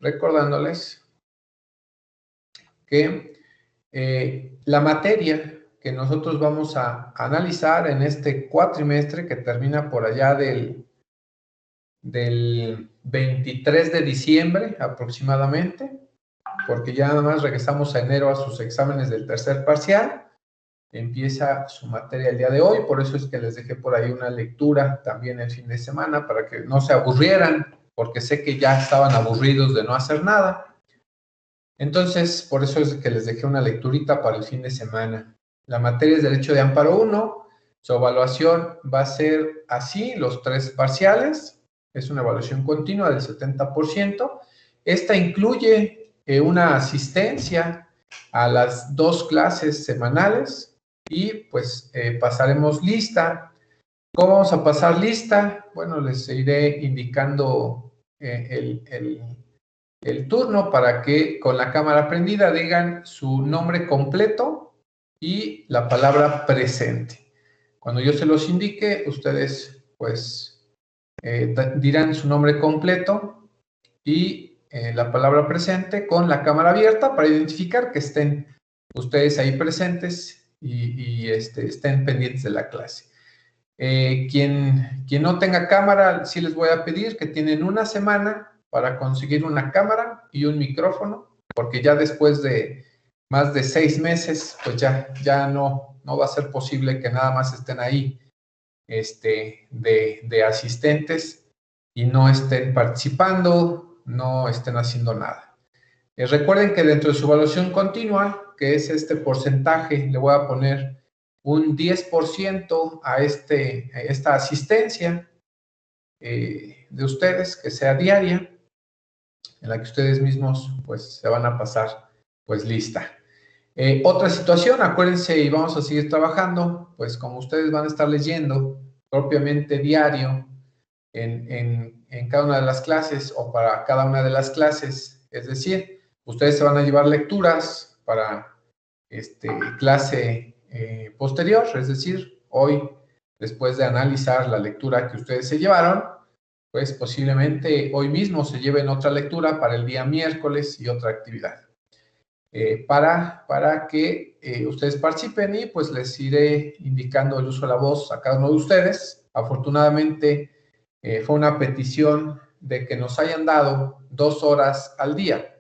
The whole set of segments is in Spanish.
recordándoles que la materia que nosotros vamos a analizar en este cuatrimestre, que termina por allá del 23 de diciembre aproximadamente, porque ya nada más regresamos a enero a sus exámenes del tercer parcial, empieza su materia el día de hoy, por eso es que les dejé por ahí una lectura también el fin de semana, para que no se aburrieran, porque sé que ya estaban aburridos de no hacer nada. Entonces, por eso es que les dejé una lecturita para el fin de semana. La materia es Derecho de Amparo 1, su evaluación va a ser así, los 3 parciales, es una evaluación continua del 70%. Esta incluye una asistencia a las 2 clases semanales y pues pasaremos lista. ¿Cómo vamos a pasar lista? Bueno, les iré indicando el turno para que con la cámara prendida digan su nombre completo y la palabra presente. Cuando yo se los indique, ustedes pues dirán su nombre completo y la palabra presente con la cámara abierta para identificar que estén ustedes ahí presentes y estén pendientes de la clase. Quien no tenga cámara, sí les voy a pedir que tienen una semana para conseguir una cámara y un micrófono, porque ya después de más de 6 meses, pues ya no va a ser posible que nada más estén ahí de asistentes y no estén participando, no estén haciendo nada. Recuerden que dentro de su evaluación continua, que es este porcentaje, le voy a poner un 10% a esta asistencia de ustedes, que sea diaria, en la que ustedes mismos pues se van a pasar pues lista. Otra situación, acuérdense, y vamos a seguir trabajando, pues como ustedes van a estar leyendo propiamente diario en cada una de las clases o para cada una de las clases, es decir, ustedes se van a llevar lecturas para clase posterior, es decir, hoy, después de analizar la lectura que ustedes se llevaron, pues posiblemente hoy mismo se lleven otra lectura para el día miércoles y otra actividad. Para que ustedes participen y pues les iré indicando el uso de la voz a cada uno de ustedes. Afortunadamente fue una petición de que nos hayan dado 2 horas al día.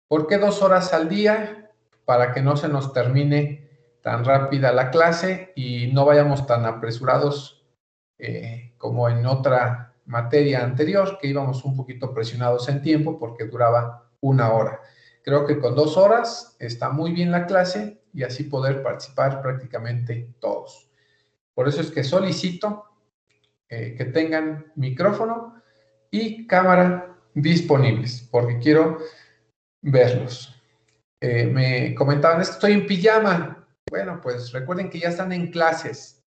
¿Por qué 2 horas al día? Para que no se nos termine tan rápida la clase y no vayamos tan apresurados como en otra materia anterior, que íbamos un poquito presionados en tiempo porque duraba 1 hora. Creo que con 2 horas está muy bien la clase y así poder participar prácticamente todos. Por eso es que solicito que tengan micrófono y cámara disponibles, porque quiero verlos. Me comentaban, es que estoy en pijama. Bueno, pues recuerden que ya están en clases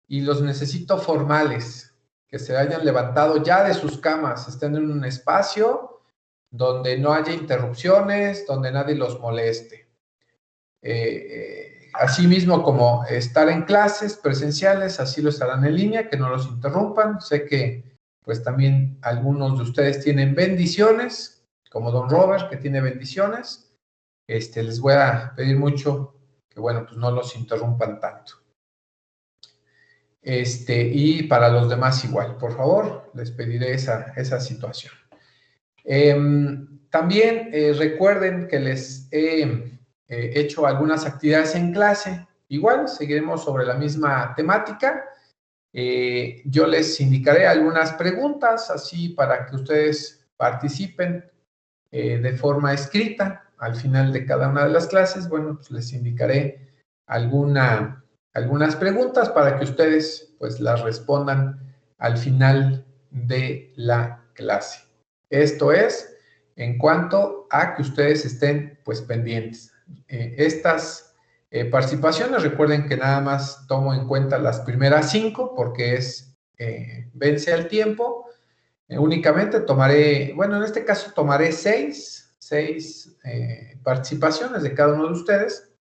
y los necesito formales, que se hayan levantado ya de sus camas, estén en un espacio donde no haya interrupciones, donde nadie los moleste. Asimismo, como estar en clases presenciales, así lo estarán en línea, que no los interrumpan. Sé que pues también algunos de ustedes tienen bendiciones, como don Robert, que tiene bendiciones. Les voy a pedir mucho que, bueno, pues no los interrumpan tanto. Y para los demás igual, por favor, les pediré esa situación. También recuerden que les he hecho algunas actividades en clase. Igual, seguiremos sobre la misma temática. Yo les indicaré algunas preguntas, así para que ustedes participen de forma escrita. Al final de cada una de las clases, bueno, pues les indicaré algunas preguntas para que ustedes pues las respondan al final de la clase. Esto es en cuanto a que ustedes estén pues pendientes. Estas participaciones, recuerden que nada más tomo en cuenta las primeras 5 porque vence el tiempo. Únicamente tomaré, bueno, en este caso tomaré 6 participaciones de cada uno de ustedes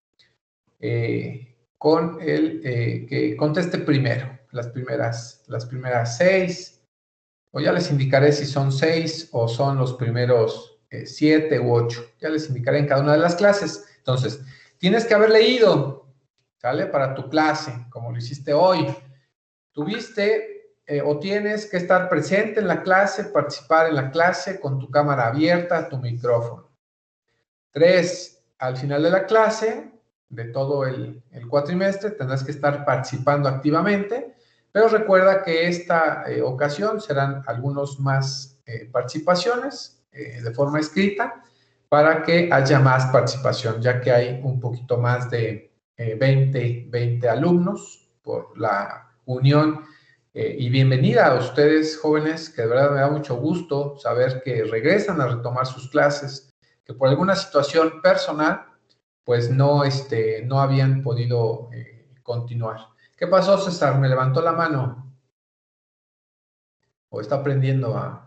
con el que conteste primero las primeras 6, o ya les indicaré si son 6 o son los primeros 7 u 8. Ya les indicaré en cada una de las clases. Entonces, tienes que haber leído, ¿sale? Para tu clase, como lo hiciste hoy. Tuviste o tienes que estar presente en la clase, participar en la clase con tu cámara abierta, tu micrófono. 3, al final de la clase, de todo el cuatrimestre, tendrás que estar participando activamente, pero recuerda que esta ocasión serán algunos más participaciones de forma escrita para que haya más participación, ya que hay un poquito más de 20 alumnos por la unión. Y bienvenida a ustedes, jóvenes, que de verdad me da mucho gusto saber que regresan a retomar sus clases, que por alguna situación personal, pues no habían podido continuar. ¿Qué pasó, César? ¿Me levantó la mano? ¿O está aprendiendo a...?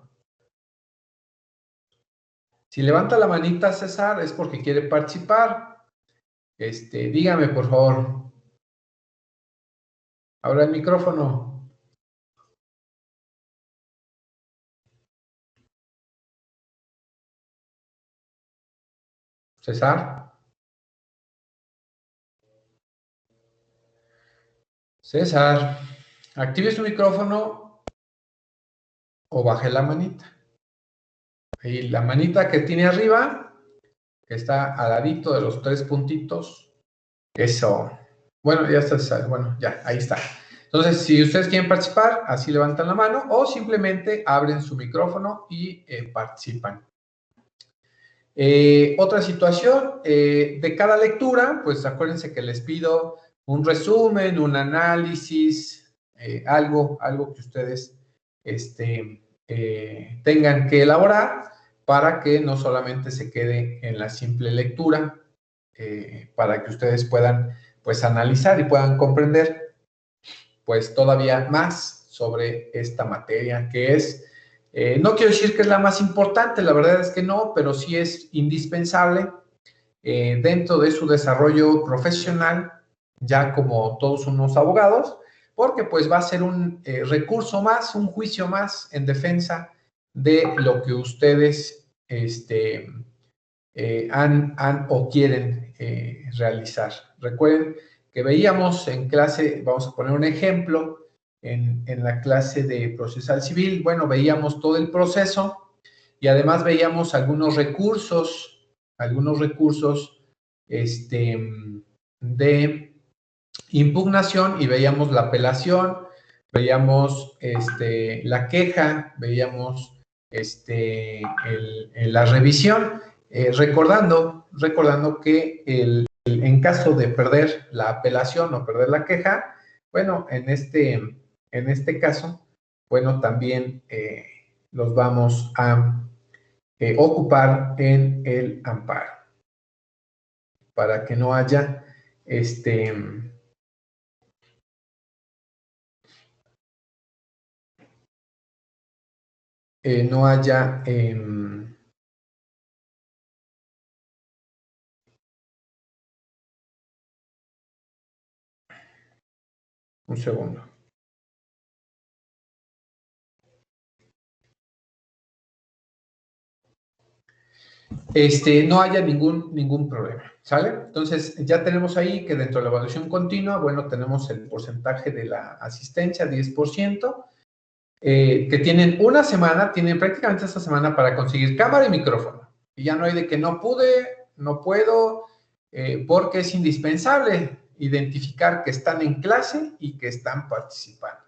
Si levanta la manita, César, es porque quiere participar. Dígame, por favor. Ahora el micrófono. César. César, active su micrófono o baje la manita. Y la manita que tiene arriba, que está al ladito de los 3 puntitos. Eso. Bueno, ya está. Bueno, ya, ahí está. Entonces, si ustedes quieren participar, así levantan la mano o simplemente abren su micrófono y participan. Otra situación, de cada lectura, pues acuérdense que les pido un resumen, un análisis, algo que ustedes tengan que elaborar para que no solamente se quede en la simple lectura, para que ustedes puedan pues analizar y puedan comprender pues todavía más sobre esta materia que es, no quiero decir que es la más importante, la verdad es que no, pero sí es indispensable dentro de su desarrollo profesional, ya como todos unos abogados, porque pues va a ser un recurso más, un juicio más en defensa de lo que ustedes han o quieren realizar. Recuerden que veíamos en clase, vamos a poner un ejemplo, en la clase de procesal civil, bueno, veíamos todo el proceso y además veíamos algunos recursos de impugnación y veíamos la apelación, veíamos la queja, veíamos la revisión, recordando que en caso de perder la apelación o perder la queja, bueno, en este caso, bueno, también los vamos a ocupar en el amparo para que no haya no haya un segundo. No haya ningún problema, ¿sale? Entonces, ya tenemos ahí que dentro de la evaluación continua, bueno, tenemos el porcentaje de la asistencia, 10%, que tienen una semana, tienen prácticamente esta semana para conseguir cámara y micrófono. Y ya no hay de que no pude, no puedo, porque es indispensable identificar que están en clase y que están participando.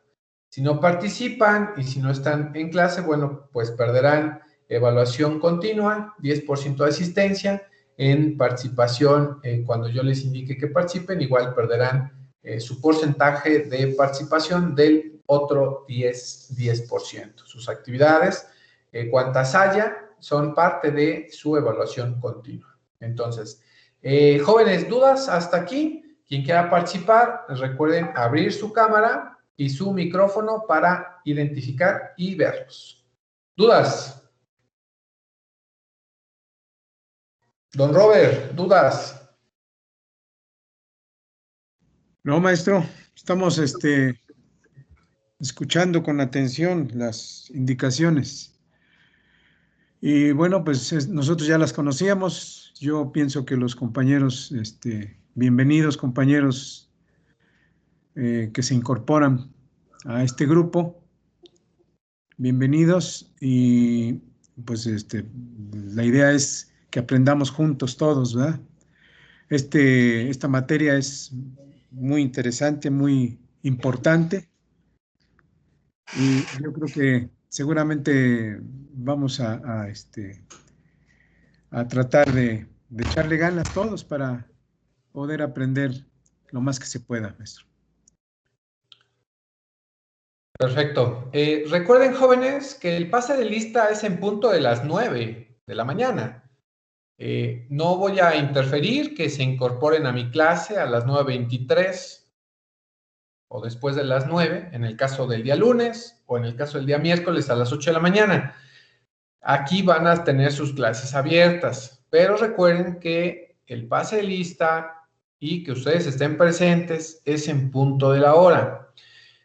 Si no participan y si no están en clase, bueno, pues perderán evaluación continua, 10% de asistencia. En participación, cuando yo les indique que participen, igual perderán su porcentaje de participación del otro 10%. Sus actividades, cuantas haya, son parte de su evaluación continua. Entonces, jóvenes, ¿dudas hasta aquí? Quien quiera participar, recuerden abrir su cámara y su micrófono para identificar y verlos. ¿Dudas? Don Robert, ¿dudas? No, maestro, estamos escuchando con atención las indicaciones. Y bueno, pues nosotros ya las conocíamos. Yo pienso que los compañeros, bienvenidos compañeros que se incorporan a este grupo, bienvenidos y pues la idea es que aprendamos juntos todos, ¿verdad? Esta materia es muy interesante, muy importante y yo creo que seguramente vamos a tratar de echarle ganas todos para poder aprender lo más que se pueda, maestro. Perfecto. Recuerden, jóvenes, que el pase de lista es en punto de las 9 de la mañana. No voy a interferir que se incorporen a mi clase a las 9:23 o después de las 9, en el caso del día lunes o en el caso del día miércoles a las 8 de la mañana. Aquí van a tener sus clases abiertas, pero recuerden que el pase de lista y que ustedes estén presentes es en punto de la hora.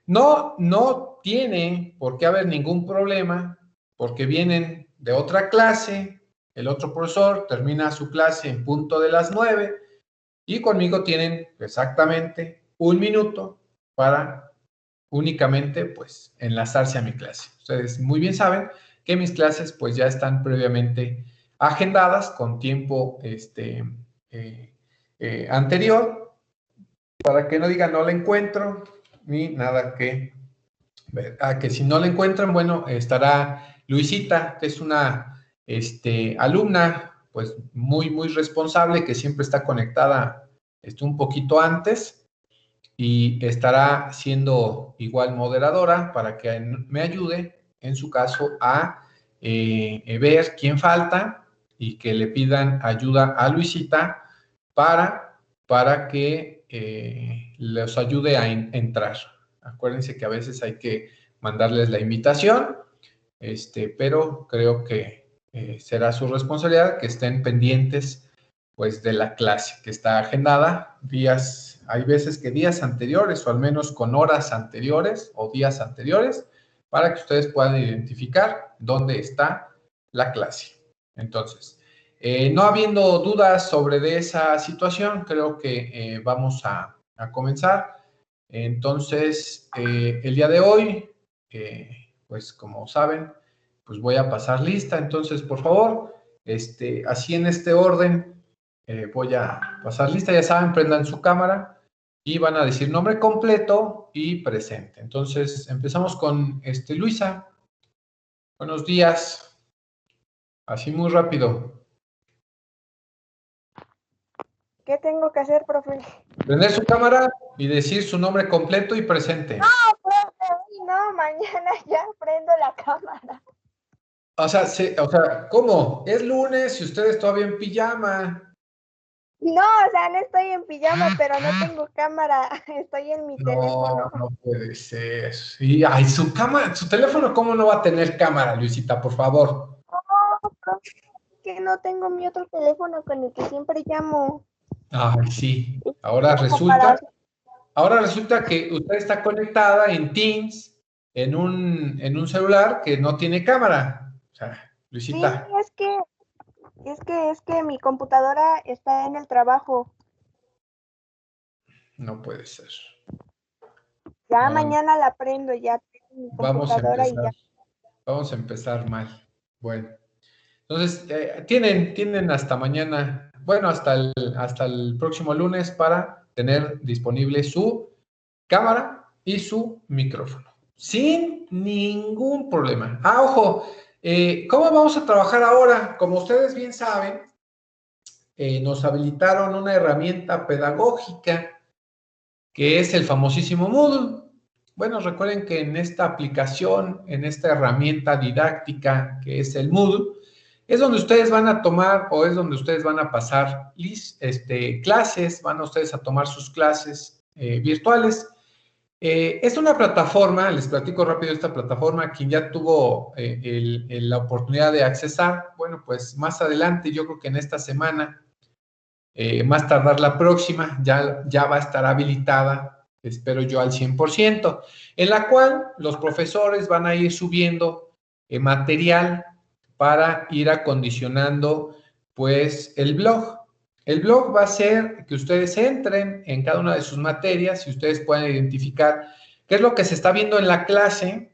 No tiene por qué haber ningún problema porque vienen de otra clase, el otro profesor termina su clase en punto de las 9 y conmigo tienen exactamente 1 minuto para únicamente pues enlazarse a mi clase. Ustedes muy bien saben que mis clases pues ya están previamente agendadas con tiempo anterior para que no digan no la encuentro ni nada que ver. Que si no la encuentran, bueno, estará Luisita, que es una alumna pues muy responsable que siempre está conectada un poquito antes y estará siendo igual moderadora para que me ayude, en su caso, a ver quién falta y que le pidan ayuda a Luisita para que los ayude a entrar. Acuérdense que a veces hay que mandarles la invitación, pero creo que será su responsabilidad que estén pendientes pues de la clase que está agendada hay veces que días anteriores o al menos con horas anteriores o días anteriores para que ustedes puedan identificar dónde está la clase. Entonces, no habiendo dudas sobre de esa situación, creo que vamos a comenzar. Entonces, el día de hoy, pues como saben, pues voy a pasar lista. Entonces, por favor, así en este orden, voy a pasar lista. Ya saben, prendan su cámara y van a decir nombre completo y presente. Entonces, empezamos con Luisa. Buenos días. Así muy rápido. ¿Qué tengo que hacer, profe? Prender su cámara y decir su nombre completo y presente. No, profe, no, mañana ya prendo la cámara. O sea, ¿cómo? Es lunes y ustedes todavía en pijama. No, o sea, no estoy en pijama, pero no tengo cámara. Estoy en mi teléfono. No puede ser. Sí, ay, su teléfono, ¿cómo no va a tener cámara, Luisita, por favor? No, profe, que no tengo mi otro teléfono con el que siempre llamo. Ay, sí. Ahora resulta que usted está conectada en Teams en un celular que no tiene cámara. O sea, Luisita. Sí, es que mi computadora está en el trabajo. No puede ser. Ya No, mañana la prendo, ya tengo mi computadora y ya. Vamos a empezar mal. Bueno. Entonces, tienen hasta mañana, bueno, hasta el próximo lunes para tener disponible su cámara y su micrófono. Sin ningún problema. Ojo, ¿cómo vamos a trabajar ahora? Como ustedes bien saben, nos habilitaron una herramienta pedagógica que es el famosísimo Moodle. Bueno, recuerden que en esta aplicación, en esta herramienta didáctica que es el Moodle, es donde ustedes van a tomar o es donde ustedes van a pasar clases, van a ustedes a tomar sus clases virtuales. Es una plataforma, les platico rápido esta plataforma, quien ya tuvo la oportunidad de accesar, bueno, pues más adelante, yo creo que en esta semana, más tardar la próxima, ya va a estar habilitada, espero yo al 100%, en la cual los profesores van a ir subiendo material para ir acondicionando pues el blog. El blog va a ser que ustedes entren en cada una de sus materias y ustedes puedan identificar qué es lo que se está viendo en la clase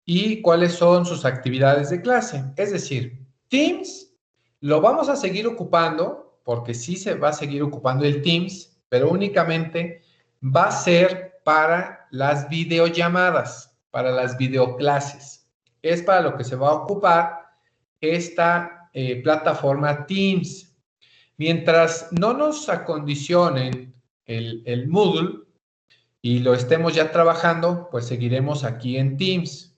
y cuáles son sus actividades de clase. Es decir, Teams lo vamos a seguir ocupando, porque sí se va a seguir ocupando el Teams, pero únicamente va a ser para las videollamadas, para las videoclases. Es para lo que se va a ocupar esta plataforma Teams. Mientras no nos acondicionen el Moodle y lo estemos ya trabajando, pues seguiremos aquí en Teams.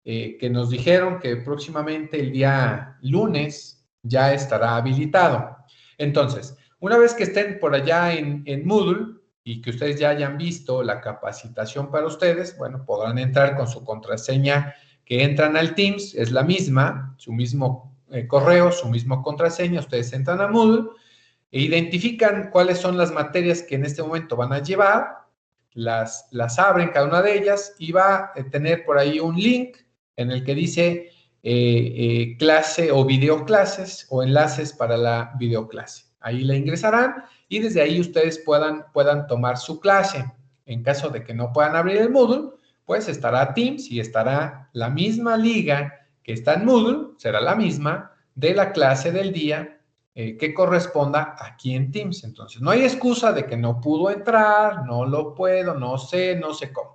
Que nos dijeron que próximamente el día lunes ya estará habilitado. Entonces, una vez que estén por allá en Moodle y que ustedes ya hayan visto la capacitación para ustedes, bueno, podrán entrar con su contraseña que entran al Teams, es la misma, su mismo correo, su mismo contraseña, ustedes entran a Moodle e identifican cuáles son las materias que en este momento van a llevar, las abren cada una de ellas y va a tener por ahí un link en el que dice clase o videoclases o enlaces para la videoclase. Ahí la ingresarán y desde ahí ustedes puedan tomar su clase. En caso de que no puedan abrir el Moodle, pues estará Teams y estará la misma liga que está en Moodle, será la misma de la clase del día que corresponda aquí en Teams. Entonces, no hay excusa de que no pudo entrar, no lo puedo, no sé cómo.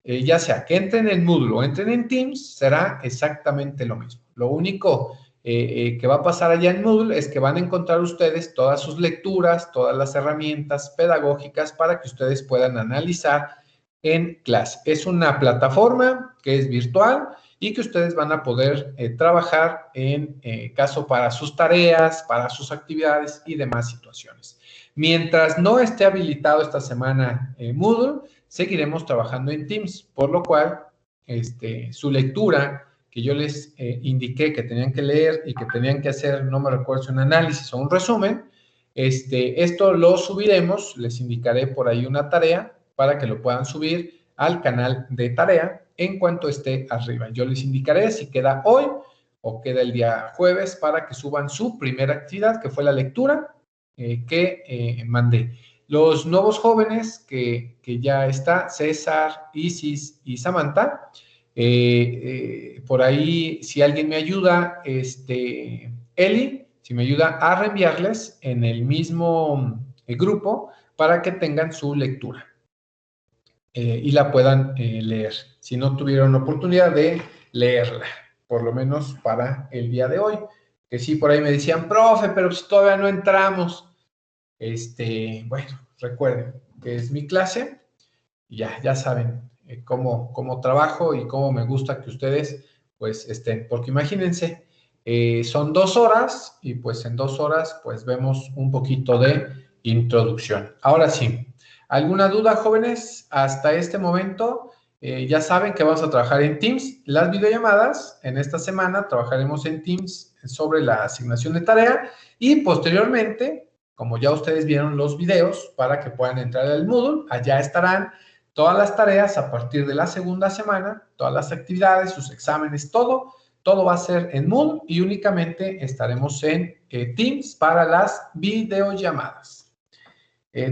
Ya sea que entren en Moodle o entren en Teams, será exactamente lo mismo. Lo único que va a pasar allá en Moodle es que van a encontrar ustedes todas sus lecturas, todas las herramientas pedagógicas para que ustedes puedan analizar en clase. Es una plataforma que es virtual y que ustedes van a poder trabajar en caso para sus tareas, para sus actividades y demás situaciones. Mientras no esté habilitado esta semana Moodle, seguiremos trabajando en Teams, por lo cual su lectura que yo les indiqué que tenían que leer y que tenían que hacer, no me recuerdo si un análisis o un resumen, esto lo subiremos, les indicaré por ahí una tarea para que lo puedan subir al canal de tarea en cuanto esté arriba. Yo les indicaré si queda hoy o queda el día jueves para que suban su primera actividad, que fue la lectura que mandé. Los nuevos jóvenes que ya está, César, Isis y Samantha, por ahí, si alguien me ayuda, Eli, si me ayuda a reenviarles en el mismo grupo para que tengan su lectura y la puedan leer, si no tuvieron oportunidad de leerla, por lo menos para el día de hoy. Que sí, por ahí me decían, profe, pero si todavía no entramos. Bueno, recuerden que es mi clase y ya saben cómo trabajo y cómo me gusta que ustedes pues estén, porque imagínense, son 2 horas y pues en 2 horas pues vemos un poquito de introducción. Ahora sí, ¿alguna duda, jóvenes? Hasta este momento ya saben que vamos a trabajar en Teams. Las videollamadas, en esta semana trabajaremos en Teams sobre la asignación de tarea y posteriormente, como ya ustedes vieron los videos, para que puedan entrar al Moodle, allá estarán todas las tareas a partir de la segunda semana, todas las actividades, sus exámenes, todo va a ser en Moodle y únicamente estaremos en Teams para las videollamadas.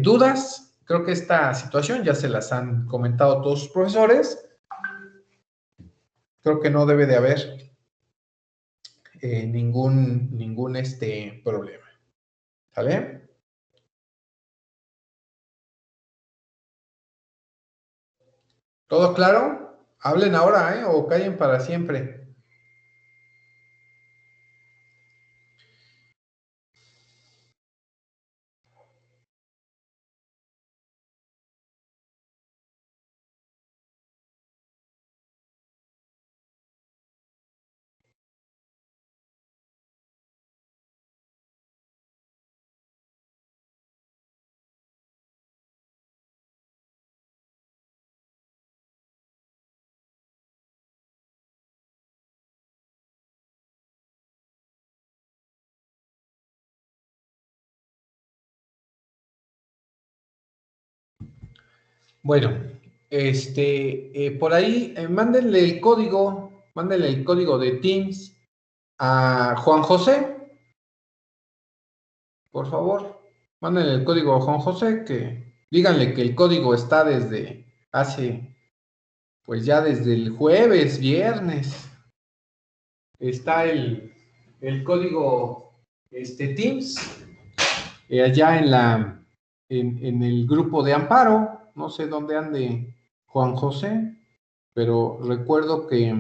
¿Dudas? Creo que esta situación ya se las han comentado todos sus profesores. Creo que no debe de haber ningún problema. ¿Sale? ¿Todo claro? Hablen ahora, o callen para siempre. Bueno, por ahí mándenle el código de Teams a Juan José. Por favor, mándenle el código a Juan José, que díganle que el código está desde hace, pues ya desde el jueves, viernes. Está el código Teams allá en el grupo de Amparo. No sé dónde ande Juan José, pero recuerdo que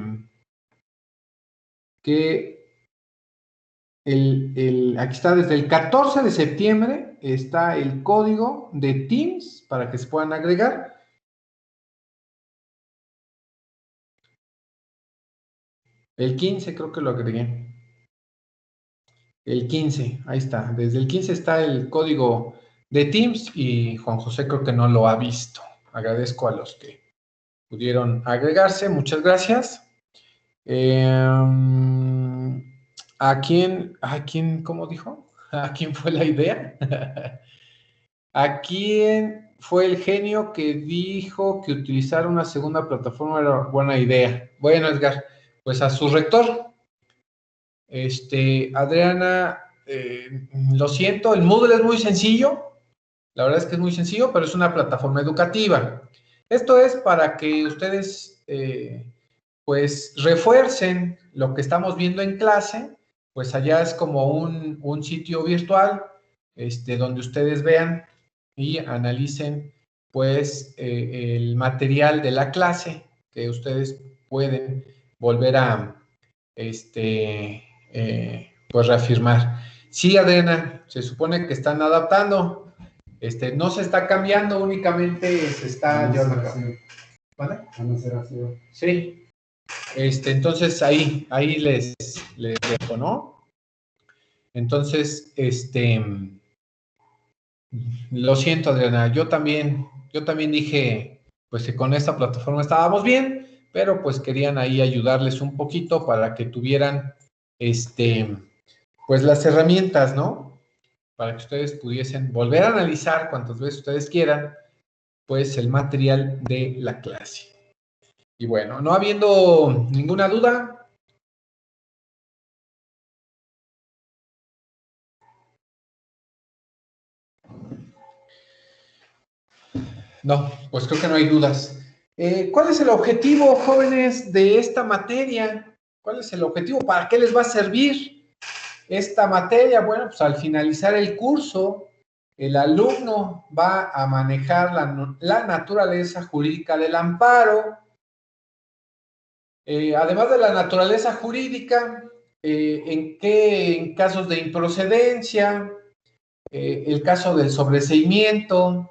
aquí está desde el 14 de septiembre, está el código de Teams para que se puedan agregar. El 15 creo que lo agregué. El 15, ahí está. Desde el 15 está el código de Teams y Juan José creo que no lo ha visto. Agradezco a los que pudieron agregarse. Muchas gracias. ¿A quién, cómo dijo? ¿A quién fue la idea? ¿A quién fue el genio que dijo que utilizar una segunda plataforma era buena idea? Bueno, Edgar, pues a su rector, Adriana, lo siento, el Moodle es muy sencillo, la verdad es que es muy sencillo, pero es una plataforma educativa. Esto es para que ustedes, pues, refuercen lo que estamos viendo en clase, pues allá es como un sitio virtual, donde ustedes vean y analicen, pues, el material de la clase que ustedes pueden volver a, pues, reafirmar. Sí, Adriana, se supone que están adaptando. No se está cambiando, únicamente se está llevando a cabo. ¿Vale? Sí. Entonces ahí les dejo, ¿no? Entonces, lo siento, Adriana, yo también dije, pues que con esta plataforma estábamos bien, pero pues querían ahí ayudarles un poquito para que tuvieran, pues las herramientas, ¿no? Para que ustedes pudiesen volver a analizar cuantas veces ustedes quieran, pues el material de la clase. Y bueno, no habiendo ninguna duda. No, pues creo que no hay dudas. ¿Cuál es el objetivo, jóvenes, de esta materia? ¿Cuál es el objetivo? ¿Para qué les va a servir esta materia? Bueno, pues al finalizar el curso, el alumno va a manejar la naturaleza jurídica del amparo. Además de la naturaleza jurídica, en casos de improcedencia, el caso del sobreseimiento,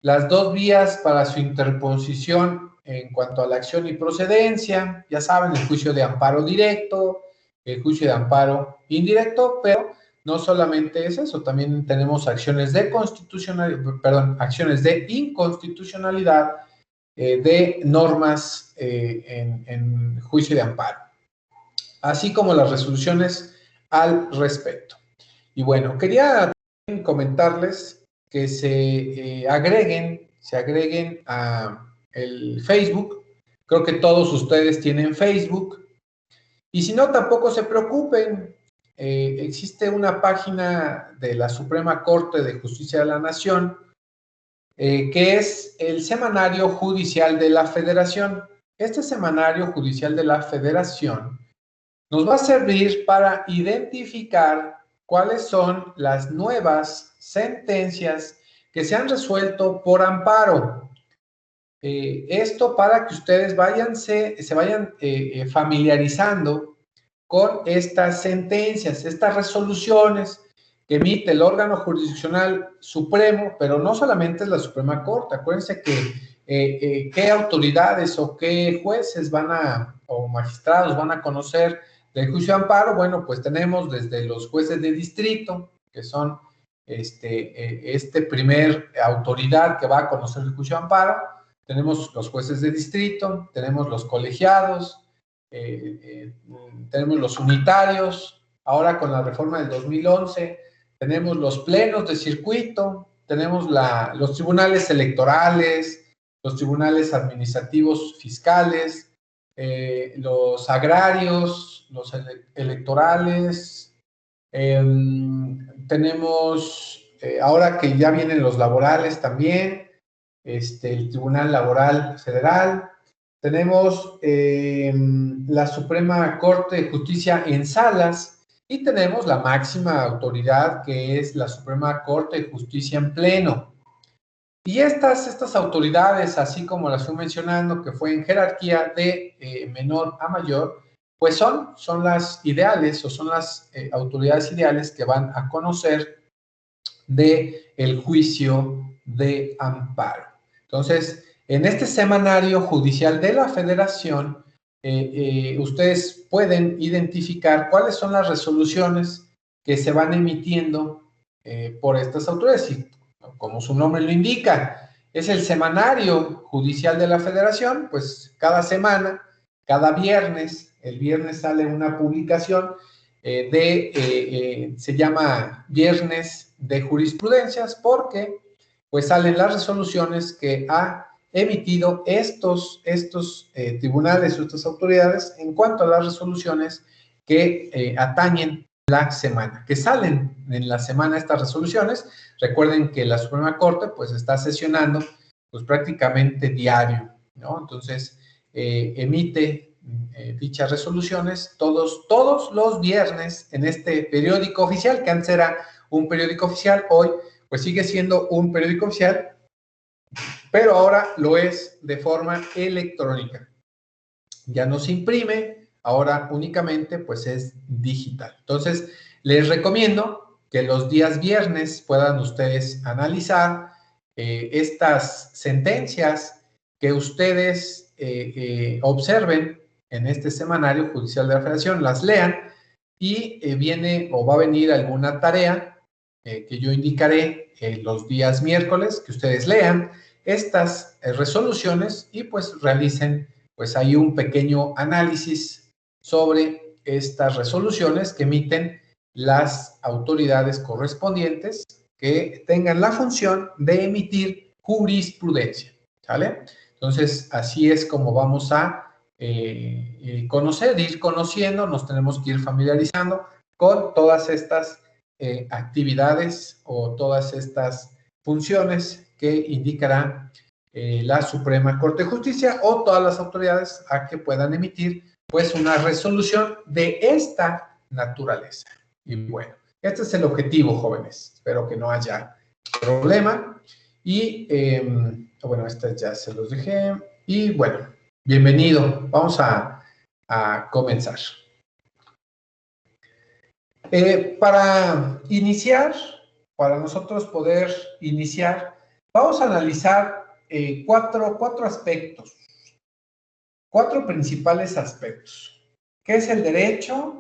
las dos vías para su interposición en cuanto a la acción y procedencia, ya saben, el juicio de amparo directo, el juicio de amparo indirecto, pero no solamente es eso, también tenemos acciones de acciones de inconstitucionalidad de normas en juicio de amparo, así como las resoluciones al respecto. Y bueno, quería también comentarles que se agreguen a el Facebook. Creo que todos ustedes tienen Facebook. Y si no, tampoco se preocupen. Existe una página de la Suprema Corte de Justicia de la Nación, que es el Semanario Judicial de la Federación. Este Semanario Judicial de la Federación nos va a servir para identificar cuáles son las nuevas sentencias que se han resuelto por amparo. Esto para que ustedes se vayan familiarizando con estas sentencias, estas resoluciones que emite el órgano jurisdiccional supremo, pero no solamente es la Suprema Corte. Acuérdense que qué autoridades o qué jueces o magistrados van a conocer del juicio de amparo. Bueno, pues tenemos desde los jueces de distrito, que son primer autoridad que va a conocer el juicio de amparo. Tenemos los jueces de distrito, tenemos los colegiados, tenemos los unitarios. Ahora con la reforma del 2011 tenemos los plenos de circuito, tenemos los tribunales electorales, los tribunales administrativos fiscales, los agrarios, los electorales, tenemos, ahora que ya vienen los laborales también, el Tribunal Laboral Federal, tenemos la Suprema Corte de Justicia en salas y tenemos la máxima autoridad que es la Suprema Corte de Justicia en pleno. Y estas autoridades, así como las fui mencionando, que fue en jerarquía de menor a mayor, pues son las ideales o son las autoridades ideales que van a conocer del juicio de amparo. Entonces, en este semanario judicial de la Federación, ustedes pueden identificar cuáles son las resoluciones que se van emitiendo por estas autoridades. Y como su nombre lo indica, es el semanario judicial de la Federación, pues cada semana, cada viernes, el viernes sale una publicación se llama Viernes de Jurisprudencias, porque pues salen las resoluciones que ha emitido estos tribunales o estas autoridades en cuanto a las resoluciones que atañen la semana, que salen en la semana estas resoluciones. Recuerden que la Suprema Corte pues está sesionando pues prácticamente diario, ¿no? Entonces emite dichas resoluciones todos los viernes en este periódico oficial, que antes era un periódico oficial, hoy pues sigue siendo un periódico oficial, pero ahora lo es de forma electrónica. Ya no se imprime, ahora únicamente pues es digital. Entonces, les recomiendo que los días viernes puedan ustedes analizar estas sentencias, que ustedes observen en este semanario judicial de la Federación, las lean y viene o va a venir alguna tarea que yo indicaré los días miércoles, que ustedes lean estas resoluciones y pues realicen pues hay un pequeño análisis sobre estas resoluciones que emiten las autoridades correspondientes que tengan la función de emitir jurisprudencia, ¿sale? Entonces, así es como vamos a ir conociendo, nos tenemos que ir familiarizando con todas estas actividades o todas estas funciones que indicarán la Suprema Corte de Justicia o todas las autoridades a que puedan emitir pues una resolución de esta naturaleza. Y bueno, este es el objetivo, jóvenes. Espero que no haya problema. Y bueno, estos ya se los dejé. Y bueno, bienvenido. Vamos a comenzar. Para iniciar, para nosotros poder iniciar, vamos a analizar cuatro aspectos, cuatro principales aspectos. ¿Qué es el derecho?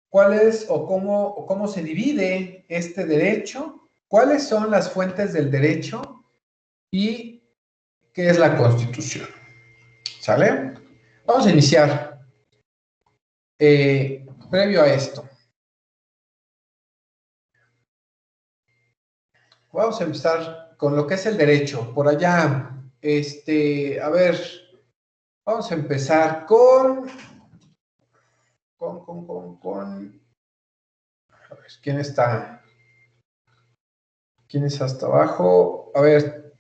¿Cuál es o cómo se divide este derecho? ¿Cuáles son las fuentes del derecho? ¿Y qué es la Constitución? ¿Sale? Vamos a iniciar. Previo a esto, vamos a empezar con lo que es el derecho. Por allá, a ver, vamos a empezar con a ver, ¿quién está? ¿Quién es hasta abajo? A ver,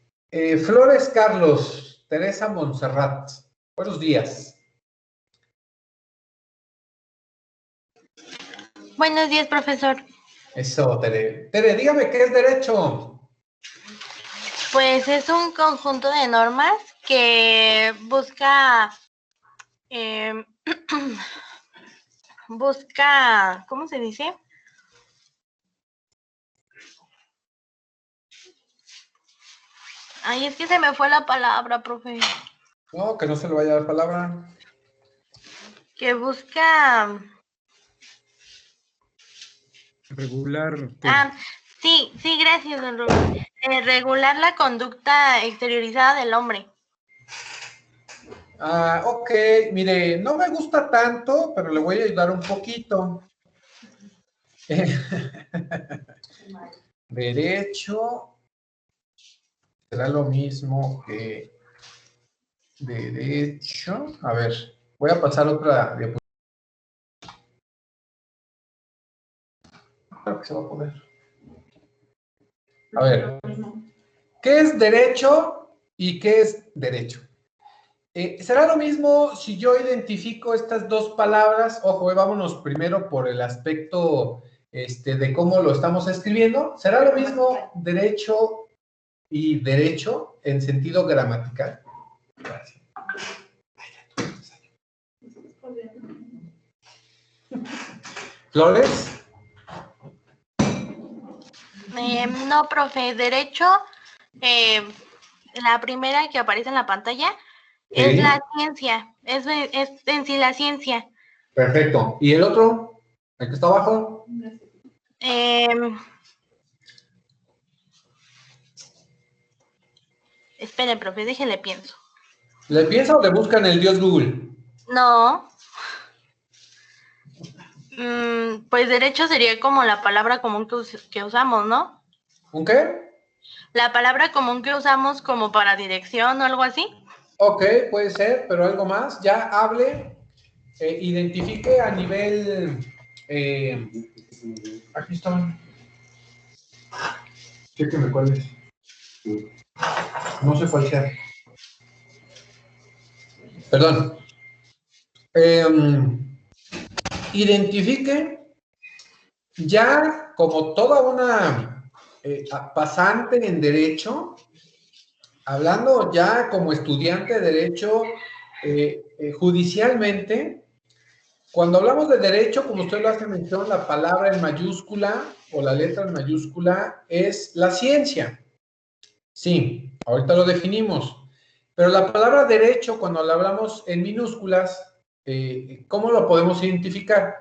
Flores Carlos, Teresa Montserrat. Buenos días. Buenos días, profesor. Eso, Tere. Tere, dígame, ¿qué es derecho? Pues es un conjunto de normas que busca, ¿cómo se dice? Ay, es que se me fue la palabra, profe. No, que no se le vaya la palabra. Que busca... Regular. Sí, gracias, don Rubén. Regular la conducta exteriorizada del hombre. Ok, mire, no me gusta tanto, pero le voy a ayudar un poquito. Derecho será lo mismo que derecho. A ver, Voy a pasar otra diapositiva. Creo que se va a poner. A ver, ¿qué es derecho y qué es derecho? ¿Será lo mismo si yo identifico estas dos palabras? Ojo, vámonos primero por el aspecto de cómo lo estamos escribiendo. ¿Será lo mismo derecho y derecho en sentido gramatical? Gracias. ¿Flores? No, profe, derecho, la primera que aparece en la pantalla es Sí. la ciencia, es en sí la ciencia. Perfecto. ¿Y el otro? ¿El que está abajo? Espere, profe, déjele pienso. ¿Le piensa o le buscan el Dios Google? No. Pues derecho sería como la palabra común que usamos, ¿no? ¿Un qué? La palabra común que usamos como para dirección o algo así. Ok, puede ser, pero algo más. Ya hable, identifique a nivel... aquí están. Chéqueme cuál es. No sé cuál sea. Perdón. Identifique ya como toda una pasante en derecho, hablando ya como estudiante de derecho judicialmente. Cuando hablamos de derecho, como usted lo hace mención, la palabra en mayúscula o la letra en mayúscula es la ciencia. Sí, ahorita lo definimos. Pero la palabra derecho, cuando la hablamos en minúsculas, ¿cómo lo podemos identificar?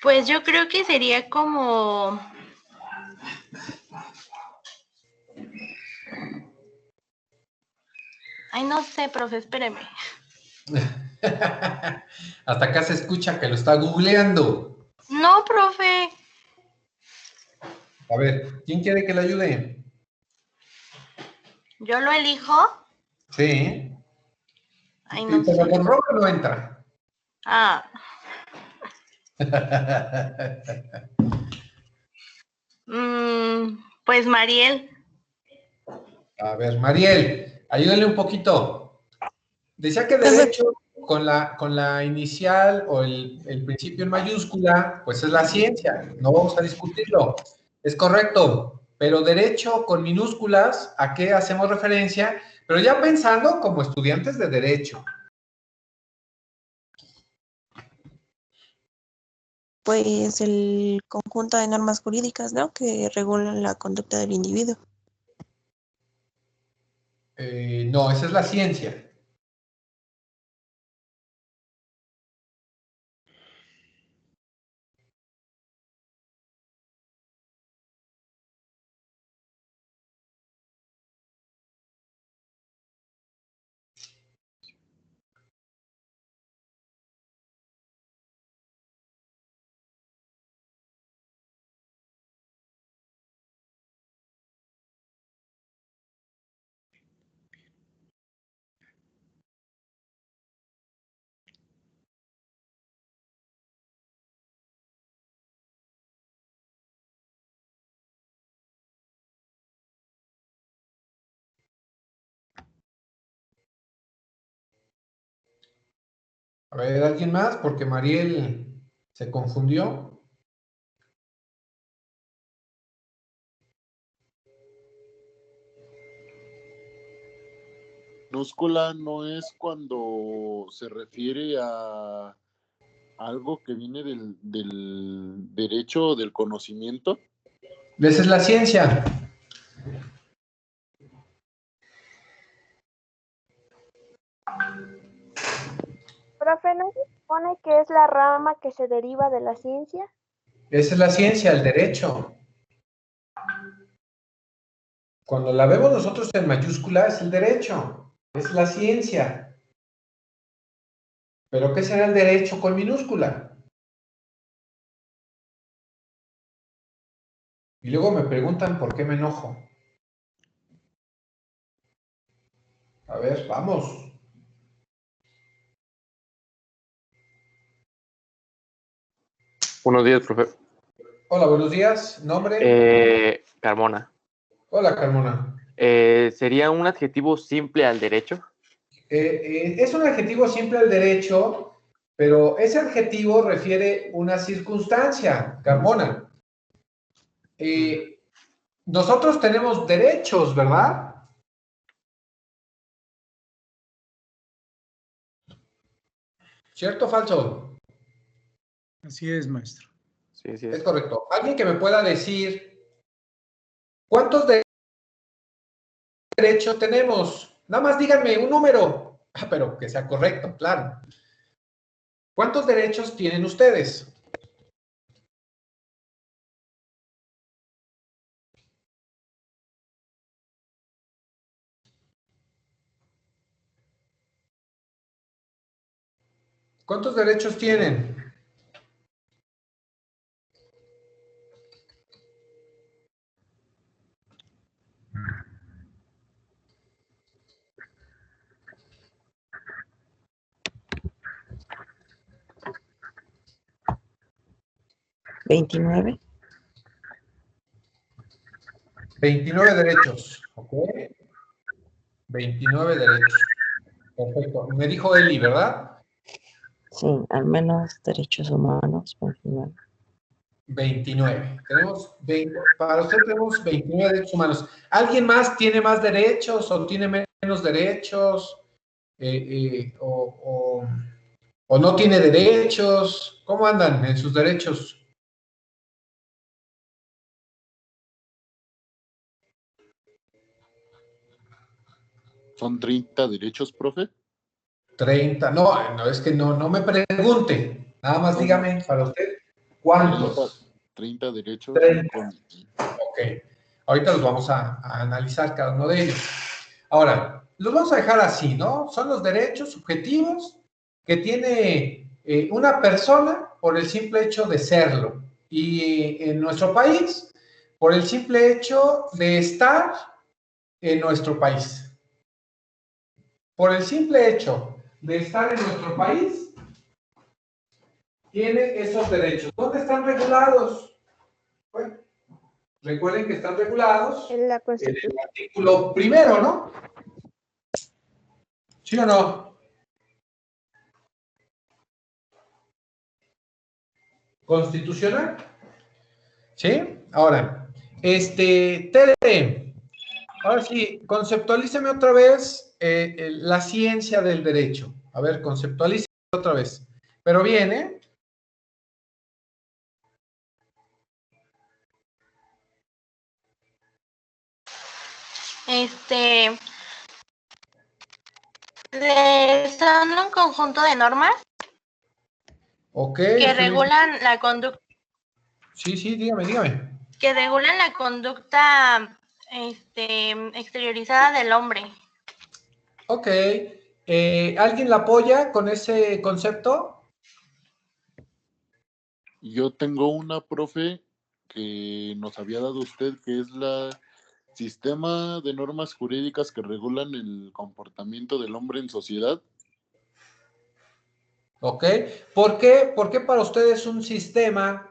Pues yo creo que sería como... Ay, no sé, profe, espéreme. Hasta acá se escucha que lo está googleando. No, profe. A ver, ¿quién quiere que le ayude? ¿Yo lo elijo? Sí. Ay, Sí, no pero sé. con Robert no entra. Ah. Pues Mariel. A ver, Mariel, ayúdenle un poquito. Decía que derecho con la inicial o el principio en mayúscula, pues es la ciencia, no vamos a discutirlo. Es correcto, pero derecho con minúsculas, ¿a qué hacemos referencia? Pero ya pensando como estudiantes de derecho. Pues el conjunto de normas jurídicas, ¿no? Que regulan la conducta del individuo. No, esa es la ciencia. A ver, ¿alguien más? Porque Mariel se confundió. Minúscula no es cuando se refiere a algo que viene del derecho del conocimiento. Esa es la ciencia. Profe, ¿no se supone que es la rama que se deriva de la ciencia? Esa es la ciencia, el derecho. Cuando la vemos nosotros en mayúscula es el derecho, es la ciencia. ¿Pero qué será el derecho con minúscula? Y luego me preguntan por qué me enojo. A ver, vamos. Buenos días, profe. Hola, buenos días. ¿Nombre? Carmona. Hola, Carmona. ¿Sería un adjetivo simple al derecho? Es un adjetivo simple al derecho, pero ese adjetivo refiere una circunstancia, Carmona. Nosotros tenemos derechos, ¿verdad? ¿Cierto o falso? Así es, maestro. Sí, sí. Es correcto. Alguien que me pueda decir cuántos derechos tenemos. Nada más díganme un número. Pero que sea correcto, claro. ¿Cuántos derechos tienen ustedes? ¿Cuántos derechos tienen? ¿29? 29 derechos. ¿Ok? 29 derechos. Perfecto. Me dijo Eli, ¿verdad? Sí, al menos derechos humanos, 29. 29. Tenemos 20, para usted tenemos 29 derechos humanos. ¿Alguien más tiene más derechos o tiene menos derechos? ¿O no tiene derechos? ¿Cómo andan en sus derechos? ¿Son 30 derechos, profe? 30. No, no, es que no me pregunte. Nada más Son dígame para usted cuántos. 30 derechos. 30. Ok. Ahorita los vamos a analizar cada uno de ellos. Ahora, los vamos a dejar así, ¿no? Son los derechos subjetivos que tiene una persona por el simple hecho de serlo. Y en nuestro país, por el simple hecho de estar en nuestro país. Por el simple hecho de estar en nuestro país, tiene esos derechos. ¿Dónde están regulados? Bueno, recuerden que están regulados En la en Constitución. el artículo primero, ¿no? ¿Sí o no? Constitucional. ¿Sí? Ahora, Tere, ahora sí, conceptualíceme otra vez la ciencia del derecho. A ver, conceptualíceme otra vez. Pero bien, ¿eh? Son un conjunto de normas Ok. que regulan la conducta. Sí, dígame. Que regulan la conducta exteriorizada del hombre. Ok. ¿Alguien la apoya con ese concepto? Yo tengo una, profe, que nos había dado usted, que es la sistema de normas jurídicas que regulan el comportamiento del hombre en sociedad. Ok. ¿Por qué para ustedes es un sistema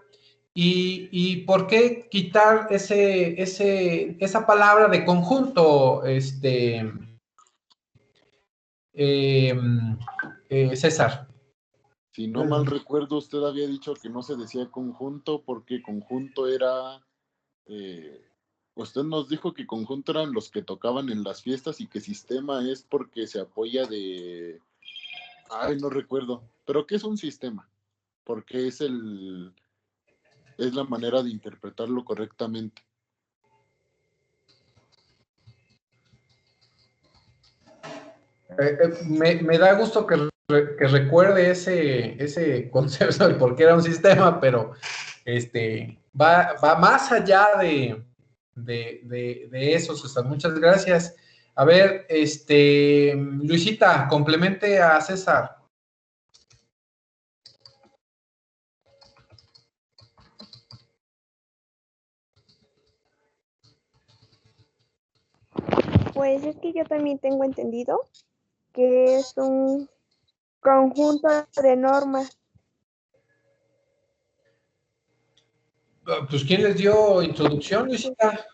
y por qué quitar esa palabra de conjunto, César? Si no mal recuerdo, usted había dicho que no se decía conjunto porque conjunto era... usted nos dijo que conjunto eran los que tocaban en las fiestas y que sistema es porque se apoya de... Ay, no recuerdo. ¿Pero qué es un sistema? Porque es la manera de interpretarlo correctamente. Me da gusto que recuerde ese concepto de por qué era un sistema, pero va más allá de eso, César. Muchas gracias. A ver, Luisita, complemente a César. Pues es que yo también tengo entendido que es un conjunto de normas. Pues, ¿quién les dio introducción, Luisita?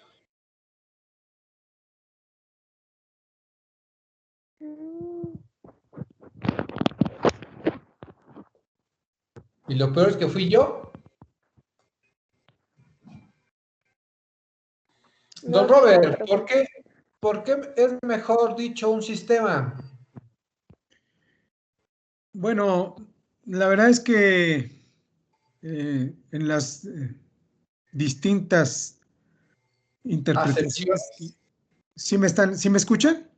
Y lo peor es que fui yo. Don Robert, ¿por qué es mejor dicho un sistema? Bueno, la verdad es que en las distintas interpretaciones, ¿sí me escuchan?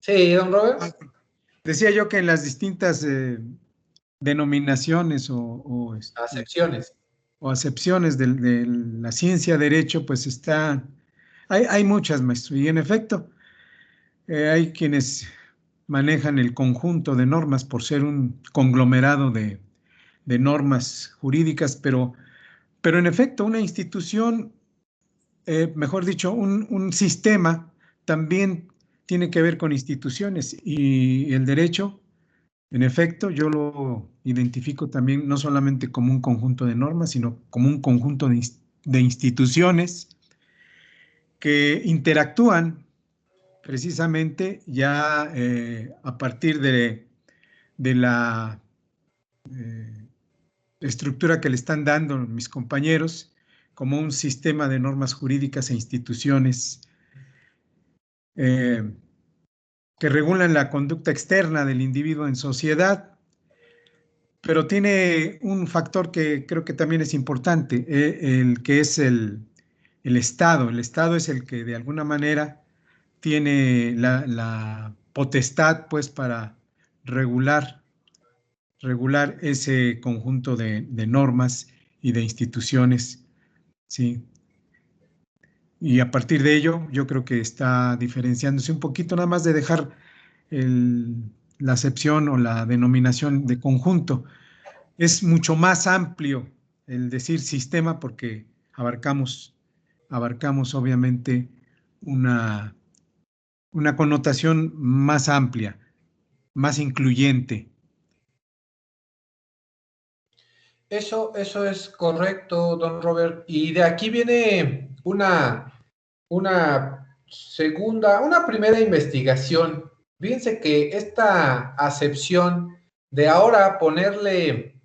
Sí, don Robert. Decía yo que en las distintas denominaciones acepciones o acepciones de la ciencia derecho, pues hay muchas, maestro, y en efecto hay quienes manejan el conjunto de normas por ser un conglomerado de normas jurídicas, pero en efecto una institución, mejor dicho, un sistema también tiene que ver con instituciones, y el derecho, en efecto, yo lo identifico también no solamente como un conjunto de normas, sino como un conjunto de instituciones que interactúan precisamente ya a partir de la estructura que le están dando mis compañeros, como un sistema de normas jurídicas e instituciones que regulan la conducta externa del individuo en sociedad, pero tiene un factor que creo que también es importante, el que es el Estado. El Estado es el que de alguna manera tiene la potestad, pues, para regular ese conjunto de normas y de instituciones, ¿sí? Y a partir de ello, yo creo que está diferenciándose un poquito, nada más de dejar la acepción o la denominación de conjunto. Es mucho más amplio el decir sistema porque abarcamos obviamente una connotación más amplia, más incluyente. Eso es correcto, don Robert. Y de aquí viene una primera investigación. Fíjense que esta acepción de ahora ponerle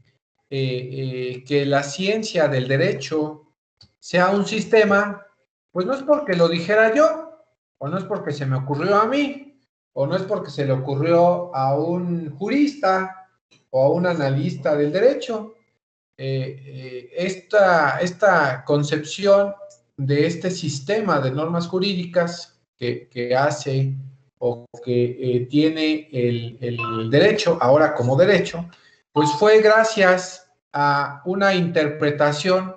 que la ciencia del derecho sea un sistema, pues no es porque lo dijera yo, o no es porque se me ocurrió a mí, o no es porque se le ocurrió a un jurista o a un analista del derecho. Esta concepción de este sistema de normas jurídicas que hace o que tiene el derecho, ahora como derecho, pues fue gracias a una interpretación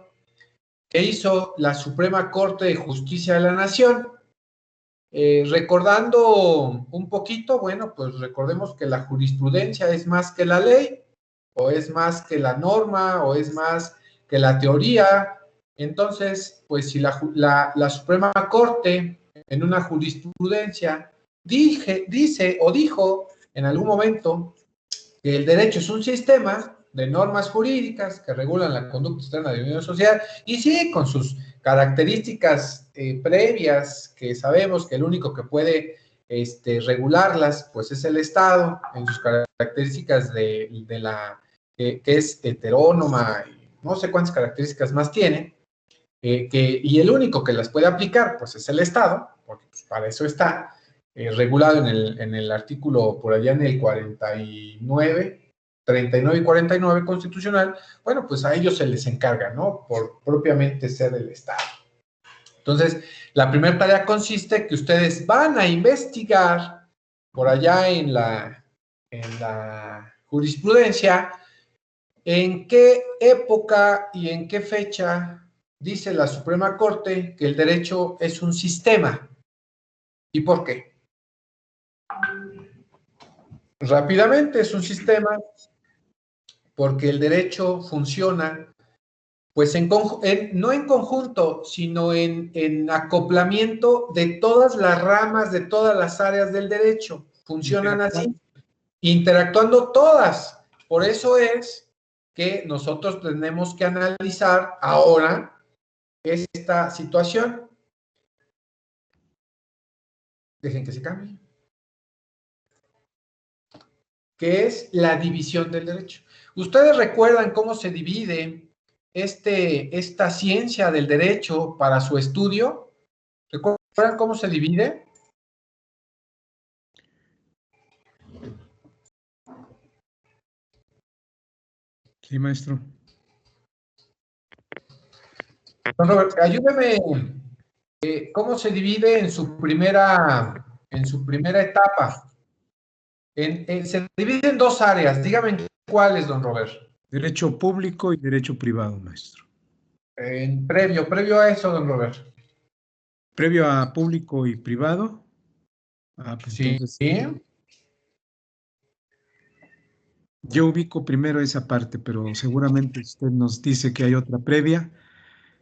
que hizo la Suprema Corte de Justicia de la Nación. Recordando un poquito, bueno, pues recordemos que la jurisprudencia es más que la ley, o es más que la norma, o es más que la teoría. Entonces, pues si la Suprema Corte en una jurisprudencia dice o dijo en algún momento que el derecho es un sistema de normas jurídicas que regulan la conducta externa de una sociedad, y sí, con sus características previas, que sabemos que el único que puede regularlas, pues es el Estado, en sus características de la que es heterónoma, y no sé cuántas características más tiene, y el único que las puede aplicar, pues es el Estado, porque pues, para eso está regulado en el artículo, por allá en el 39 y 49 constitucional. Bueno, pues a ellos se les encarga, ¿no? Por propiamente ser el Estado. Entonces, la primera tarea consiste que ustedes van a investigar por allá en la jurisprudencia en qué época y en qué fecha dice la Suprema Corte que el derecho es un sistema. ¿Y por qué? Rápidamente, es un sistema porque el derecho funciona, pues no en conjunto, sino en acoplamiento de todas las ramas, de todas las áreas del derecho. Funcionan así, interactuando todas. Por eso es que nosotros tenemos que analizar ahora esta situación. Dejen que se cambie. Que es la división del derecho. ¿Ustedes recuerdan cómo se divide esta ciencia del derecho para su estudio? ¿Recuerdan cómo se divide? Sí, maestro. Don Robert, ayúdeme. ¿Cómo se divide en su primera etapa? Se divide en dos áreas. Dígame cuáles, don Robert. Derecho público y derecho privado, maestro. Previo a eso, don Robert. Previo a público y privado. Pues sí. Entonces, yo ubico primero esa parte, pero seguramente usted nos dice que hay otra previa.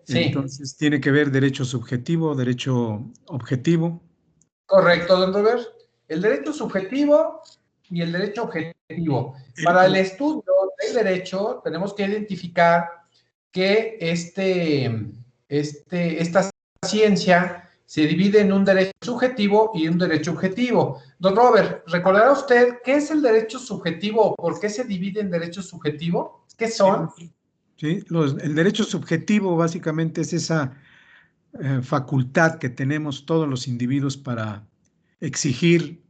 Sí. Entonces tiene que ver derecho subjetivo, derecho objetivo. Correcto, don Robert. El derecho subjetivo y el derecho objetivo. Para el estudio del derecho tenemos que identificar que esta ciencia se divide en un derecho subjetivo y un derecho objetivo. Don Robert, ¿recordará usted qué es el derecho subjetivo o por qué se divide en derecho subjetivo? ¿Qué son? Sí, el derecho subjetivo básicamente es esa facultad que tenemos todos los individuos para exigir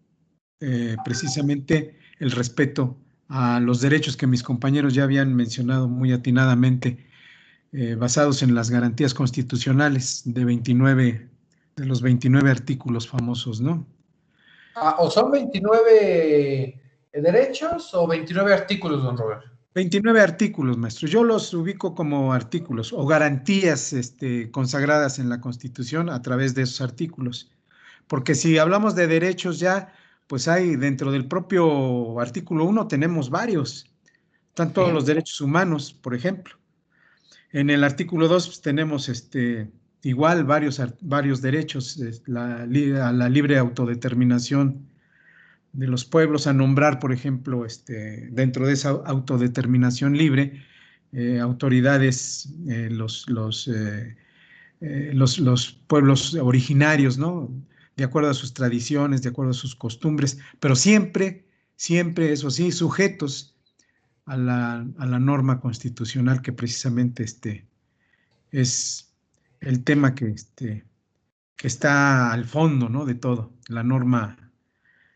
precisamente el respeto a los derechos que mis compañeros ya habían mencionado muy atinadamente, basados en las garantías constitucionales de los 29 artículos famosos, ¿no? ¿O son 29 derechos o 29 artículos, don Robert? 29 artículos, maestro. Yo los ubico como artículos o garantías consagradas en la Constitución a través de esos artículos. Porque si hablamos de derechos ya, pues hay dentro del propio artículo 1 tenemos varios. Están todos los derechos humanos, por ejemplo. En el artículo 2 pues, tenemos igual varios derechos, a la libre autodeterminación de los pueblos, a nombrar, por ejemplo, dentro de esa autodeterminación libre, autoridades, los pueblos originarios, ¿no? De acuerdo a sus tradiciones, de acuerdo a sus costumbres, pero siempre, eso sí, sujetos a la norma constitucional, que precisamente es el tema que está al fondo, ¿no? De todo, la norma,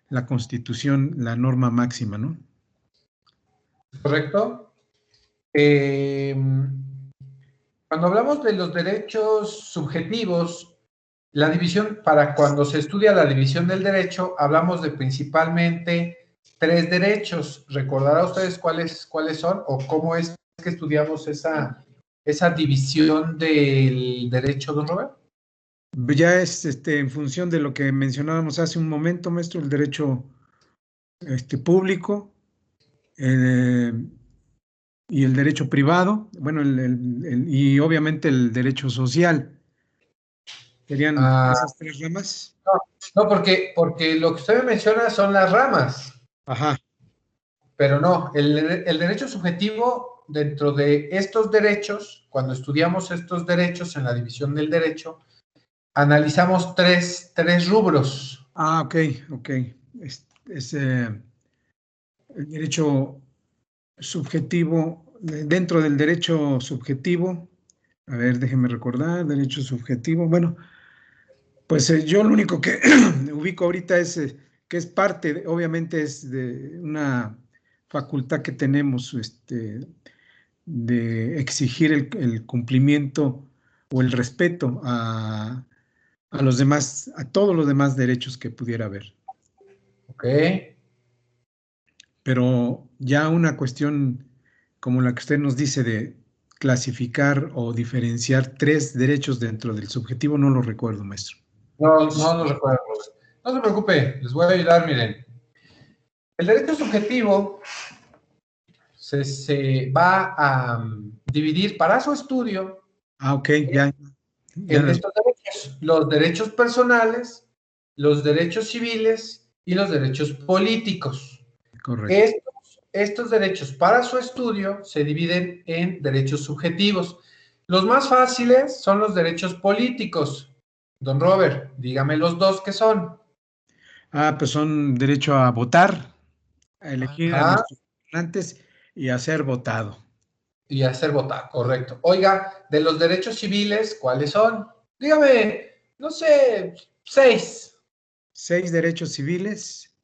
la Constitución, la norma máxima, ¿no? Correcto. Cuando hablamos de los derechos subjetivos, la división, para cuando se estudia la división del derecho, hablamos de principalmente 3 derechos. ¿Recordará ustedes cuáles son o cómo es que estudiamos esa división del derecho, don Robert? Ya es en función de lo que mencionábamos hace un momento, maestro, el derecho público y el derecho privado, bueno, y obviamente el derecho social. ¿Serían esas 3 ramas? No, porque lo que usted me menciona son las ramas. Ajá. Pero no, el derecho subjetivo, dentro de estos derechos, cuando estudiamos estos derechos en la división del derecho, analizamos tres rubros. Ok. El derecho subjetivo, dentro del derecho subjetivo, a ver, déjeme recordar, derecho subjetivo, bueno, pues yo lo único que ubico ahorita es que es parte, obviamente es de una facultad que tenemos de exigir el cumplimiento o el respeto a los demás, a todos los demás derechos que pudiera haber. Ok. Pero ya una cuestión como la que usted nos dice de clasificar o diferenciar 3 derechos dentro del subjetivo, no lo recuerdo, maestro. No, no lo recuerdo, Robert. No se preocupe, les voy a ayudar, miren. El derecho subjetivo se va a dividir para su estudio Ah, ok, ya. en estos derechos, los derechos personales, los derechos civiles y los derechos políticos. Correcto. Estos derechos para su estudio se dividen en derechos subjetivos. Los más fáciles son los derechos políticos. Don Robert, dígame los dos que son. Ah, pues son derecho a votar, a elegir a Ajá, nuestros gobernantes y a ser votado. y hacer votar, correcto. Oiga, de los derechos civiles, ¿cuáles son? Dígame, no sé, 6. 6 derechos civiles.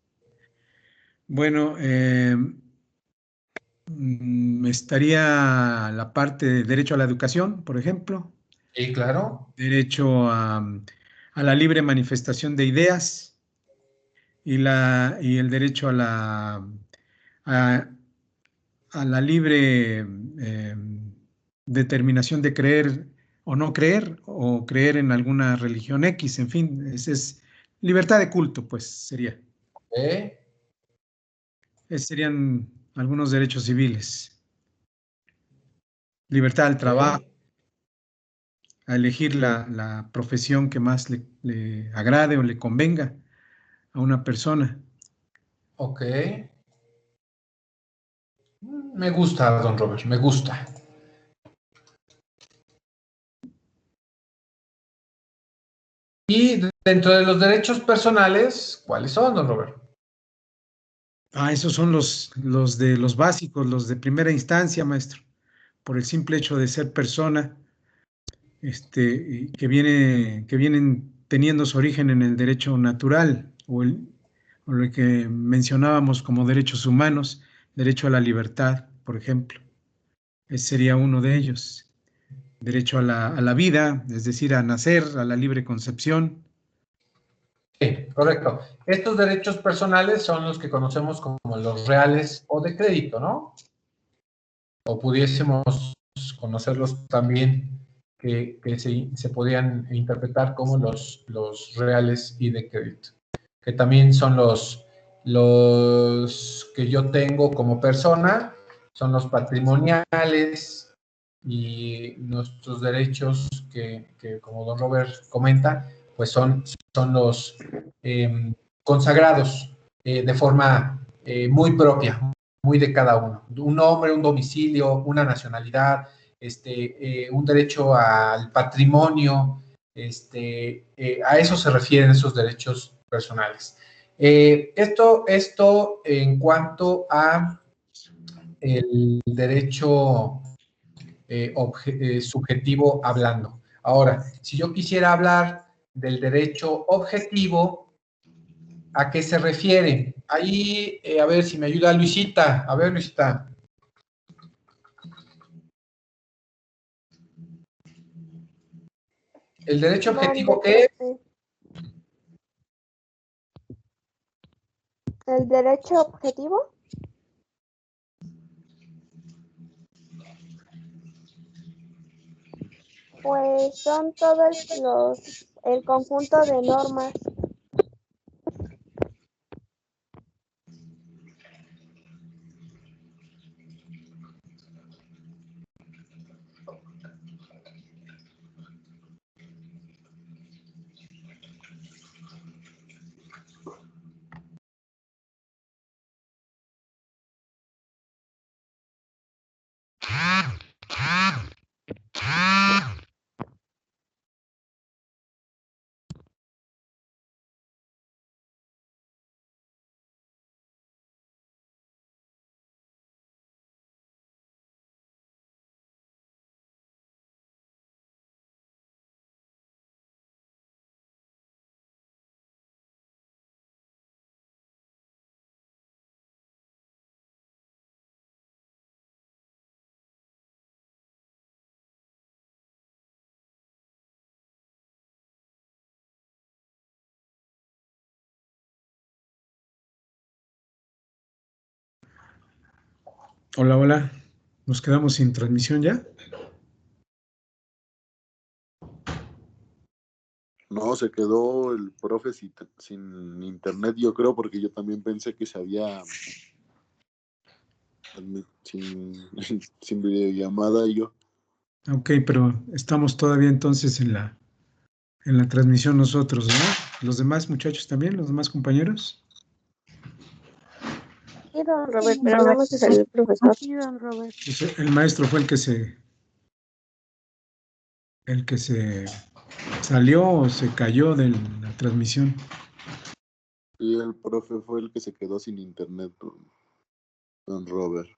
Bueno, estaría la parte de derecho a la educación, por ejemplo, Sí, claro. derecho a la libre manifestación de ideas y el derecho a, a la libre determinación de creer o creer en alguna religión X, en fin, es libertad de culto, pues sería. ¿Eh? Esos serían algunos derechos civiles. Libertad al trabajo, ¿Eh? a elegir la profesión que más le agrade o le convenga a una persona. Ok. Me gusta, don Robert, me gusta. Y dentro de los derechos personales, ¿cuáles son, don Robert? Ah, esos son los de los básicos, los de primera instancia, maestro, por el simple hecho de ser persona, y que vienen teniendo su origen en el derecho natural o lo que mencionábamos como derechos humanos, derecho a la libertad, por ejemplo. Ese sería uno de ellos. Derecho a la vida, es decir, a nacer, a la libre concepción. Sí, correcto. Estos derechos personales son los que conocemos como los reales o de crédito, ¿no? O pudiésemos conocerlos también, que se podían interpretar como los reales y de crédito, que también son los que yo tengo como persona, son los patrimoniales y nuestros derechos que como don Robert comenta, pues son los consagrados de forma muy propia, muy de cada uno. Un nombre, un domicilio, una nacionalidad, un derecho al patrimonio, a eso se refieren esos derechos personales. Esto en cuanto a el derecho subjetivo hablando. Ahora, si yo quisiera hablar del derecho objetivo, ¿a qué se refiere? Ahí, a ver si me ayuda Luisita. A ver, Luisita. ¿El derecho objetivo qué es? ¿El derecho objetivo? Pues son todos el conjunto de normas. Hola, hola. ¿Nos quedamos sin transmisión ya? No, se quedó el profe sin internet, yo creo, porque yo también pensé que se había sin, sin videollamada yo. Ok, pero estamos todavía entonces en la transmisión nosotros, ¿no? ¿Los demás muchachos también? ¿Los demás compañeros? Sí, don Robert, pero nada más es el profesor. Sí, don Robert. Pues el maestro fue el que se salió o se cayó de la transmisión. Y el profe fue el que se quedó sin internet, don Robert.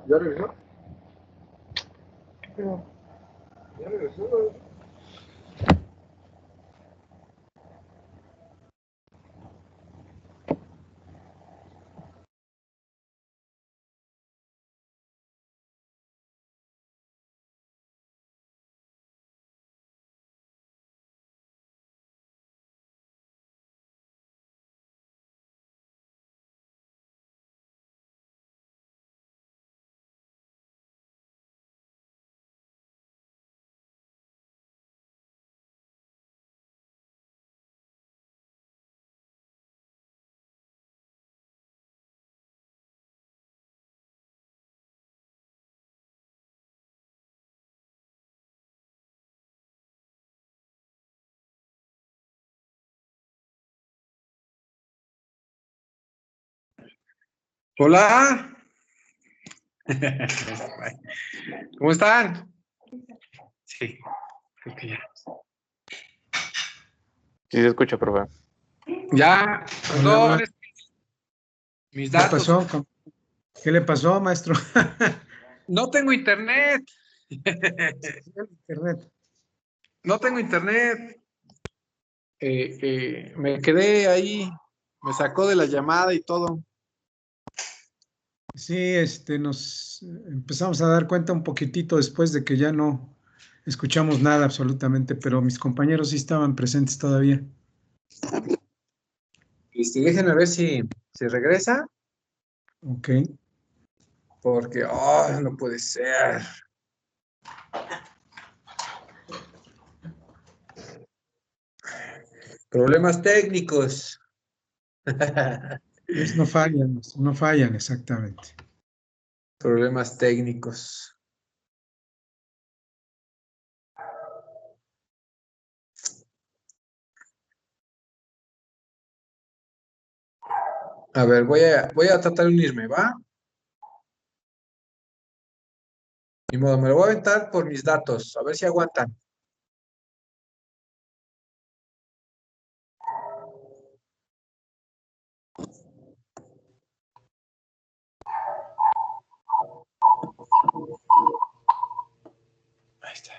¿Ya regresó? ¿Ya regresó? Hola. ¿Cómo están? Sí, creo que ya. Sí se escucha, profe. Ya, perdón, mis ¿Qué datos. pasó? ¿Qué le pasó, maestro? No tengo internet. Internet. No tengo internet. Me quedé ahí, me sacó de la llamada y todo. Sí, nos empezamos a dar cuenta un poquitito después de que ya no escuchamos nada absolutamente, pero mis compañeros sí estaban presentes todavía. Déjenme ver si regresa, Ok. porque no puede ser. Problemas técnicos. Pues no fallan exactamente. Problemas técnicos. A ver, voy a tratar de unirme, ¿va? Ni modo, me lo voy a aventar por mis datos, a ver si aguantan. Ahí está.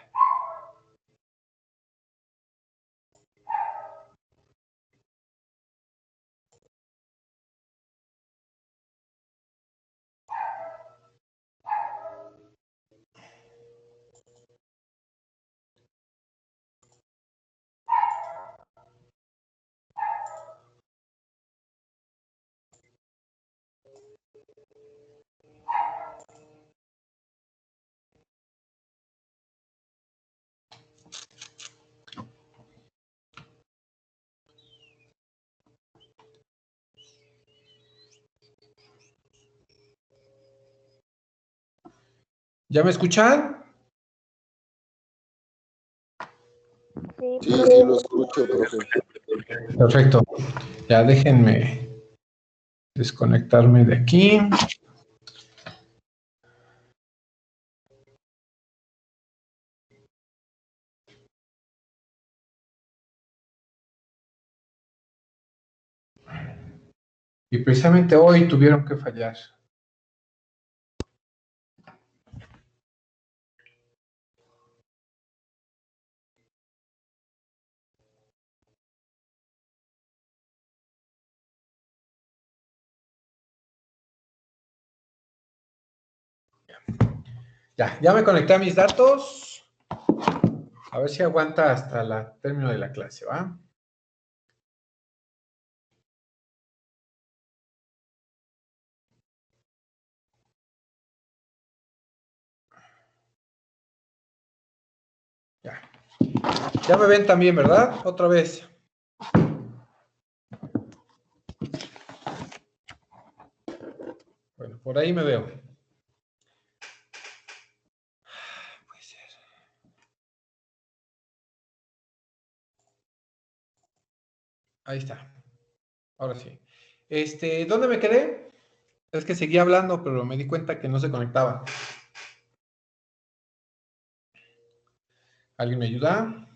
¿Ya me escuchan? Sí, Sí, profe. sí, lo escucho, profe. Perfecto. Ya déjenme desconectarme de aquí. Y precisamente hoy tuvieron que fallar. Ya me conecté a mis datos. A ver si aguanta hasta el término de la clase, ¿va? Ya. Ya me ven también, ¿verdad? Otra vez. Bueno, por ahí me veo. Puede ser. Ahí está. Ahora sí. ¿Dónde me quedé? Es que seguía hablando, pero me di cuenta que no se conectaba. ¿Alguien me ayuda?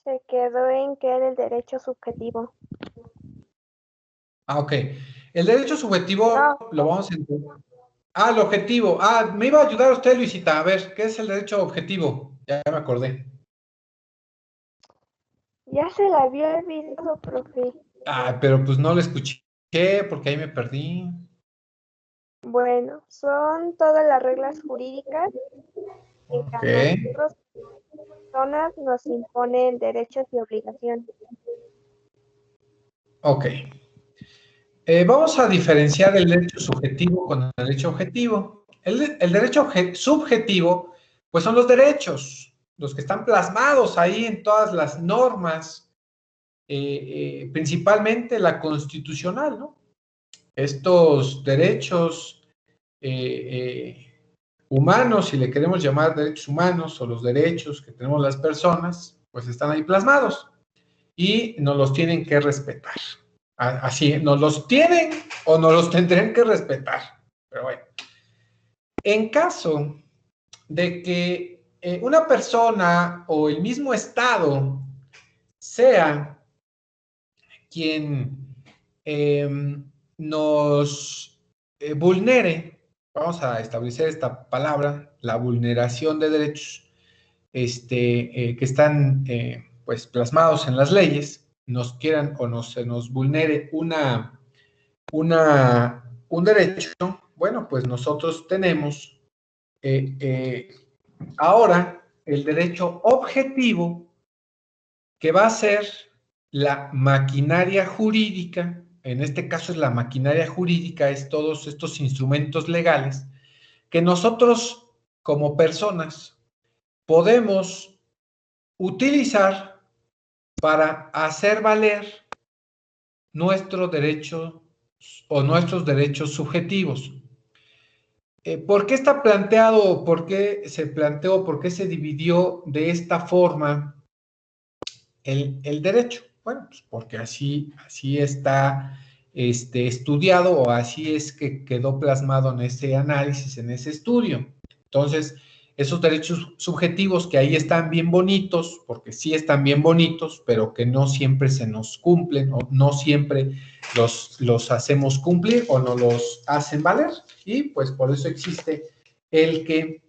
Se quedó en que era el derecho subjetivo. Ok. El derecho subjetivo No, lo vamos a entender. El objetivo. Me iba a ayudar usted, Luisita. A ver, ¿qué es el derecho objetivo? Ya me acordé. ya se la había olvidado, profe. Pero pues no lo escuché porque ahí me perdí. Bueno, son todas las reglas jurídicas que Ok. a nosotros personas nos imponen derechos y obligaciones. Ok. Vamos a diferenciar el derecho subjetivo con el derecho objetivo. El derecho subjetivo, pues son los derechos, los que están plasmados ahí en todas las normas, principalmente la constitucional, ¿no? Estos derechos humanos, si le queremos llamar derechos humanos o los derechos que tenemos las personas, pues están ahí plasmados y nos los tienen que respetar. Así, nos los tienen o nos los tendrán que respetar. Pero bueno, en caso de que una persona o el mismo Estado sea quien nos vulnere, vamos a establecer esta palabra, la vulneración de derechos que están pues plasmados en las leyes, nos quieran o se nos vulnere un derecho, bueno, pues nosotros tenemos ahora el derecho objetivo, que va a ser la maquinaria jurídica. En este caso es la maquinaria jurídica, es todos estos instrumentos legales que nosotros como personas podemos utilizar para hacer valer nuestro derecho o nuestros derechos subjetivos. ¿Por qué está planteado, por qué se planteó, por qué se dividió de esta forma el derecho? Bueno, pues porque así está estudiado o así es que quedó plasmado en ese análisis, en ese estudio. Entonces, esos derechos subjetivos que ahí están bien bonitos, porque sí están bien bonitos, pero que no siempre se nos cumplen o no siempre los hacemos cumplir o no los hacen valer. Y pues por eso existe el que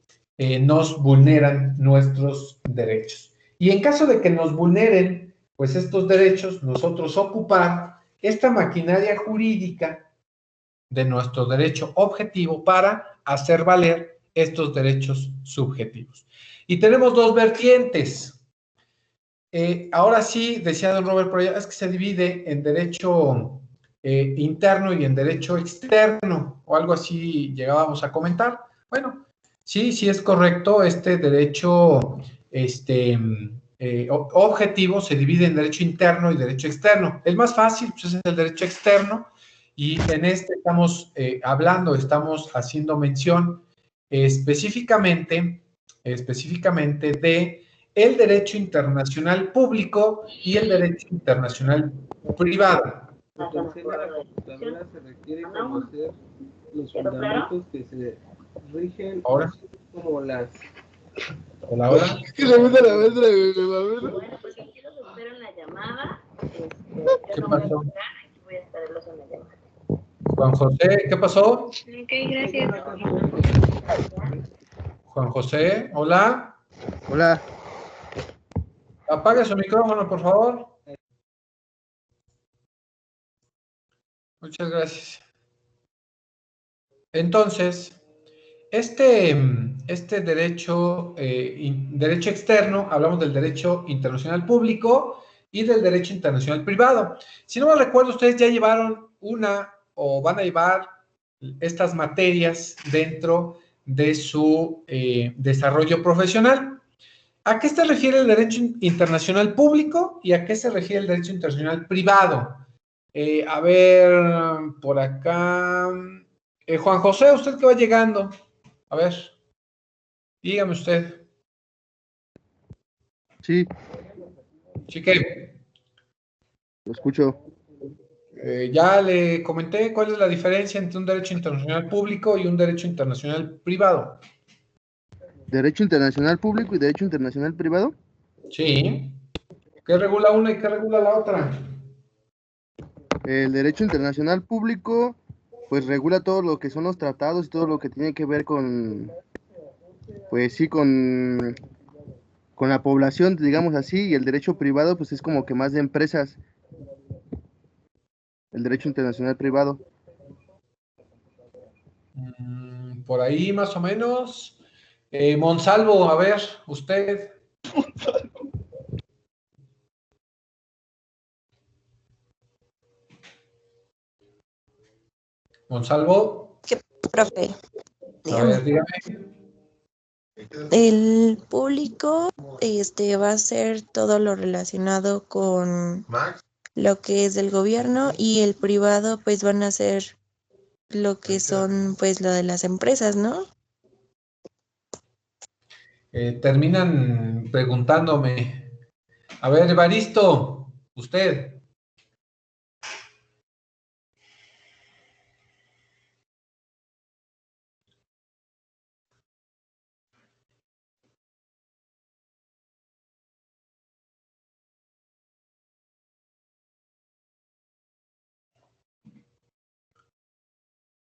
nos vulneran nuestros derechos. Y en caso de que nos vulneren, pues estos derechos, nosotros ocupar esta maquinaria jurídica de nuestro derecho objetivo para hacer valer estos derechos subjetivos. Y tenemos dos vertientes. Ahora sí, decía don Robert, pero es que se divide en derecho interno y en derecho externo, o algo así llegábamos a comentar. Bueno, sí es correcto, este derecho objetivo se divide en derecho interno y derecho externo. El más fácil pues, es el derecho externo, y en este estamos estamos haciendo mención específicamente de el derecho internacional público y el derecho internacional privado. Para conseguir la computadora se requiere conocer los fundamentos que se rigen Ahora, como las... hola. Que le gusta la maestra, Bueno, pues aquí los espero en la llamada. ¿Qué Yo no voy a pasó? colgar, aquí voy a estarlos en la llamada. Juan José, ¿qué pasó? Ok, gracias. Juan José, hola. Hola. Apague su micrófono, por favor. Muchas gracias. Entonces, este derecho, derecho externo, hablamos del derecho internacional público y del derecho internacional privado. Si no me recuerdo, ustedes ya llevaron una o van a llevar estas materias dentro de su desarrollo profesional. ¿A qué se refiere el derecho internacional público y a qué se refiere el derecho internacional privado? A ver, por acá. Juan José, usted que va llegando. A ver, dígame usted. Sí, Chique, lo escucho. ya le comenté cuál es la diferencia entre un derecho internacional público y un derecho internacional privado. Derecho internacional público y derecho internacional privado. Sí. ¿Qué regula una y qué regula la otra? El derecho internacional público, pues regula todo lo que son los tratados y todo lo que tiene que ver con, pues sí, con la población, digamos así, y el derecho privado, pues es como que más de empresas, el derecho internacional privado. Por ahí más o menos. Monsalvo, a ver, usted. Monsalvo, ¿Qué, profe? a ver, Dígame. dígame. El público va a ser todo lo relacionado con lo que es del gobierno y el privado pues van a ser lo que son pues lo de las empresas, ¿no? Terminan preguntándome. A ver, Evaristo, usted.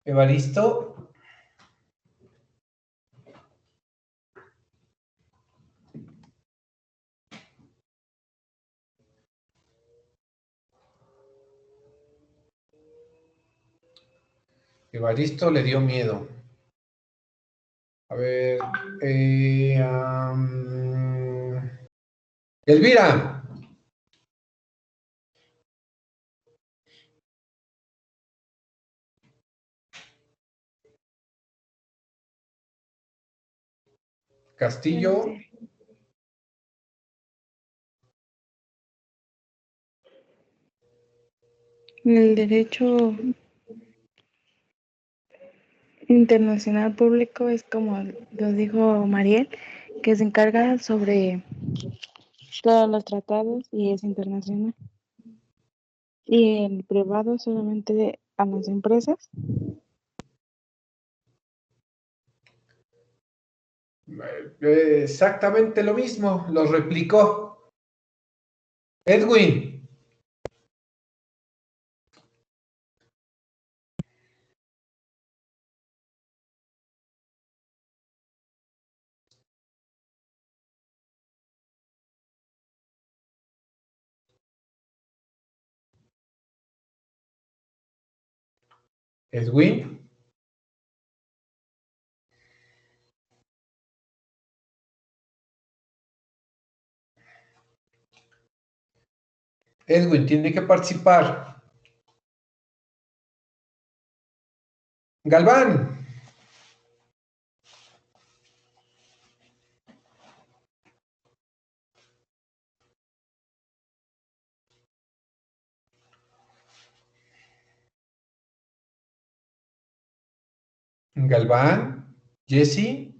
Evaristo. Evaristo le dio miedo. A ver. Elvira. Buenos Castillo. días. El derecho internacional público es como lo dijo Mariel, que se encarga sobre todos los tratados y es internacional. Y el privado solamente a las empresas. Exactamente lo mismo, lo replicó. Edwin. Edwin. Edwin tiene que participar. Galván. Galván. Jesse.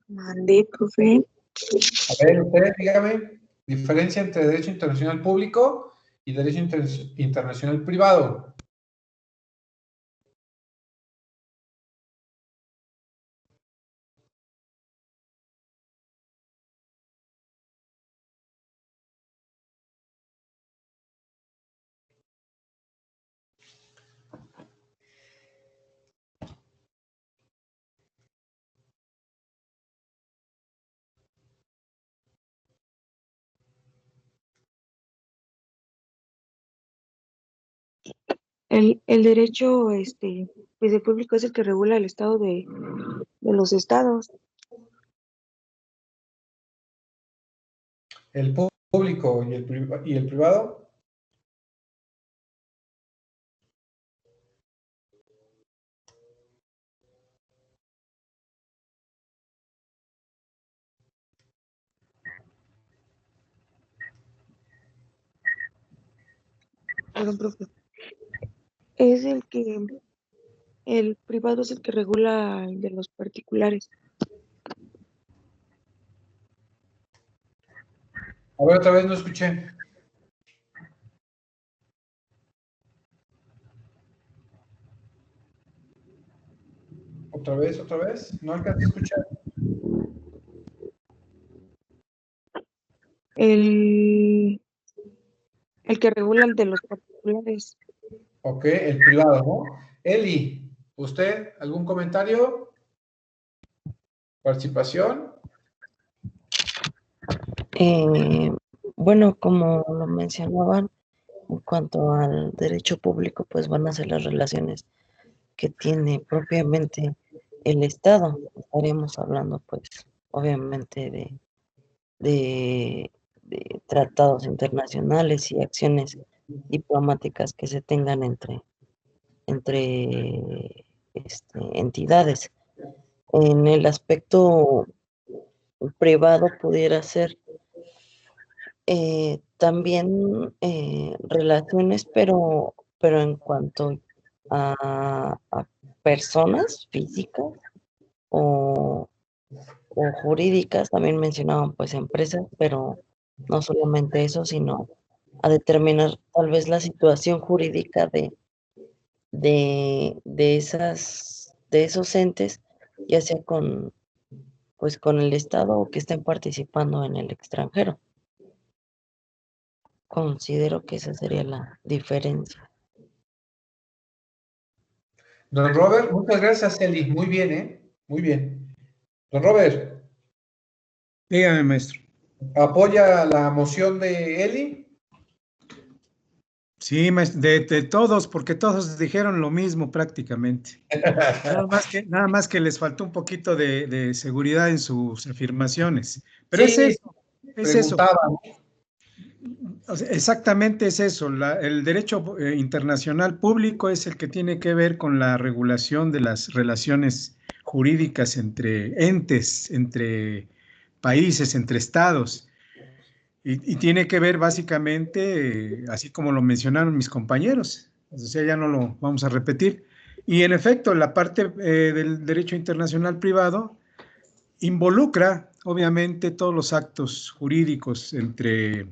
Mandé, profe. A ver, usted dígame, diferencia entre derecho internacional público y derecho internacional privado. El derecho, pues el público es el que regula el estado de los estados. El público y el privado. Perdón, profe. Es el privado es el que regula el de los particulares. A ver, otra vez no escuché. Otra vez. No alcancé a escuchar. El que regula el de los particulares. Ok, el privado, ¿no? Eli, ¿usted algún comentario? ¿Participación? Bueno, como lo mencionaban, en cuanto al derecho público, pues van a ser las relaciones que tiene propiamente el Estado. Estaríamos hablando, pues, obviamente de tratados internacionales y acciones diplomáticas que se tengan entre entidades. En el aspecto privado pudiera ser también relaciones, pero en cuanto a personas físicas o jurídicas, también mencionaban pues empresas, pero no solamente eso, sino a determinar tal vez la situación jurídica de esos entes, ya sea con el Estado o que estén participando en el extranjero. Considero que esa sería la diferencia. Don Robert, muchas gracias, Eli. Muy bien, ¿eh? Muy bien. Don Robert. Dígame, maestro. ¿Apoya la moción de Eli? Sí, maestro, de todos, porque todos dijeron lo mismo prácticamente. Nada más que les faltó un poquito de seguridad en sus afirmaciones. Pero Sí, es eso, es eso. preguntaba. O sea, exactamente es eso. El derecho internacional público es el que tiene que ver con la regulación de las relaciones jurídicas entre entes, entre países, entre estados. Y tiene que ver básicamente, así como lo mencionaron mis compañeros, o sea, ya no lo vamos a repetir. Y en efecto, la parte del derecho internacional privado involucra, obviamente, todos los actos jurídicos entre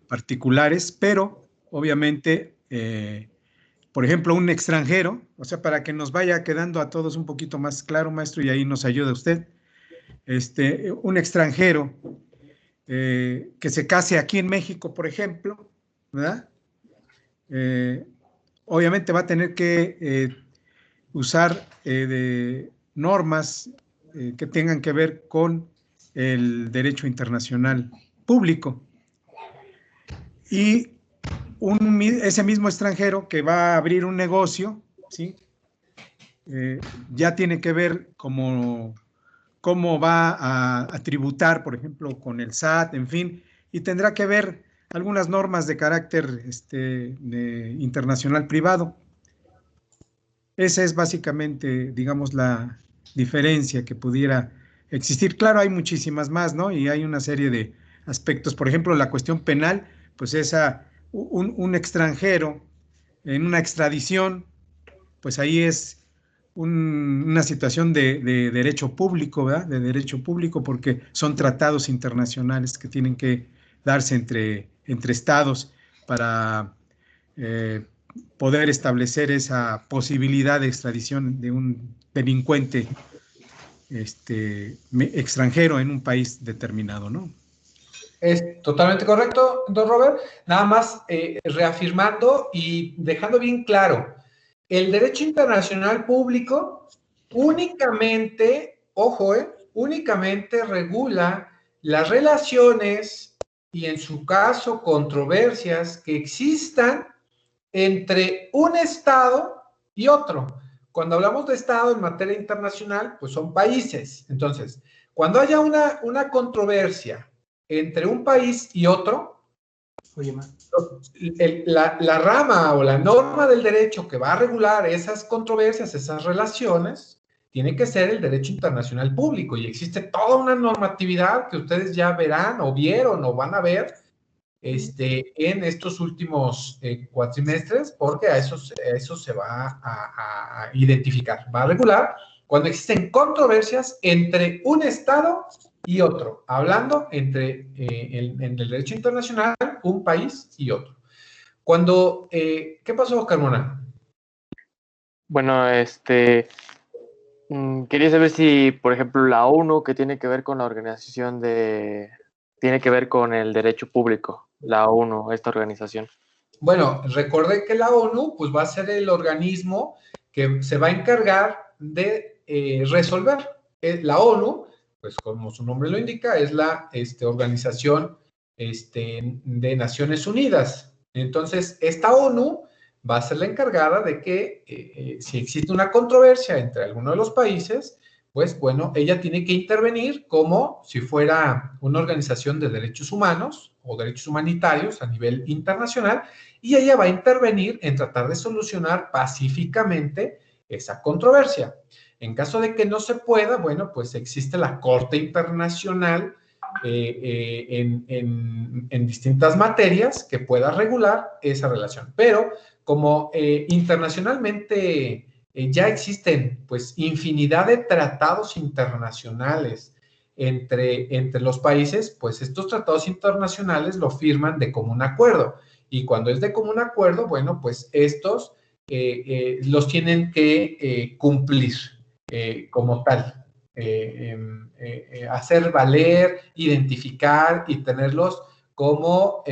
particulares, pero obviamente, por ejemplo, un extranjero, o sea, para que nos vaya quedando a todos un poquito más claro, maestro, y ahí nos ayuda usted, un extranjero que se case aquí en México, por ejemplo, ¿verdad? Obviamente va a tener que usar de normas que tengan que ver con el derecho internacional público. Y ese mismo extranjero que va a abrir un negocio, ¿sí? Ya tiene que ver cómo va a tributar, por ejemplo, con el SAT, en fin, y tendrá que ver algunas normas de carácter internacional privado. Esa es básicamente, digamos, la diferencia que pudiera existir. Claro, hay muchísimas más, ¿no? Y hay una serie de aspectos. Por ejemplo, la cuestión penal, pues un extranjero en una extradición, pues ahí es una situación de derecho público, ¿verdad? De derecho público, porque son tratados internacionales que tienen que darse entre estados para poder establecer esa posibilidad de extradición de un delincuente extranjero en un país determinado, ¿no? Es totalmente correcto, don Robert. Nada más reafirmando y dejando bien claro, el derecho internacional público únicamente, ojo, únicamente regula las relaciones y en su caso controversias que existan entre un Estado y otro. Cuando hablamos de Estado en materia internacional, pues son países. Entonces, cuando haya una controversia entre un país y otro, la rama o la norma del derecho que va a regular esas controversias, esas relaciones, tiene que ser el derecho internacional público, y existe toda una normatividad que ustedes ya verán o vieron o van a ver en estos últimos cuatrimestres, porque a eso se va a identificar, va a regular cuando existen controversias entre un Estado y otro, hablando entre en el derecho internacional, un país y otro. Cuando, ¿qué pasó, Carmona? Bueno, quería saber si, por ejemplo, la ONU, que tiene que ver con la organización tiene que ver con el derecho público, la ONU, esta organización. Bueno, recordé que la ONU pues va a ser el organismo que se va a encargar de resolver. La ONU, pues como su nombre lo indica, es la organización de Naciones Unidas. Entonces, esta ONU va a ser la encargada de que si existe una controversia entre alguno de los países, pues bueno, ella tiene que intervenir como si fuera una organización de derechos humanos o derechos humanitarios a nivel internacional, y ella va a intervenir en tratar de solucionar pacíficamente esa controversia. En caso de que no se pueda, bueno, pues existe la Corte Internacional en distintas materias que pueda regular esa relación. Pero como internacionalmente ya existen pues infinidad de tratados internacionales entre los países, pues estos tratados internacionales lo firman de común acuerdo. Y cuando es de común acuerdo, bueno, pues estos los tienen que cumplir como tal. Hacer valer, identificar y tenerlos como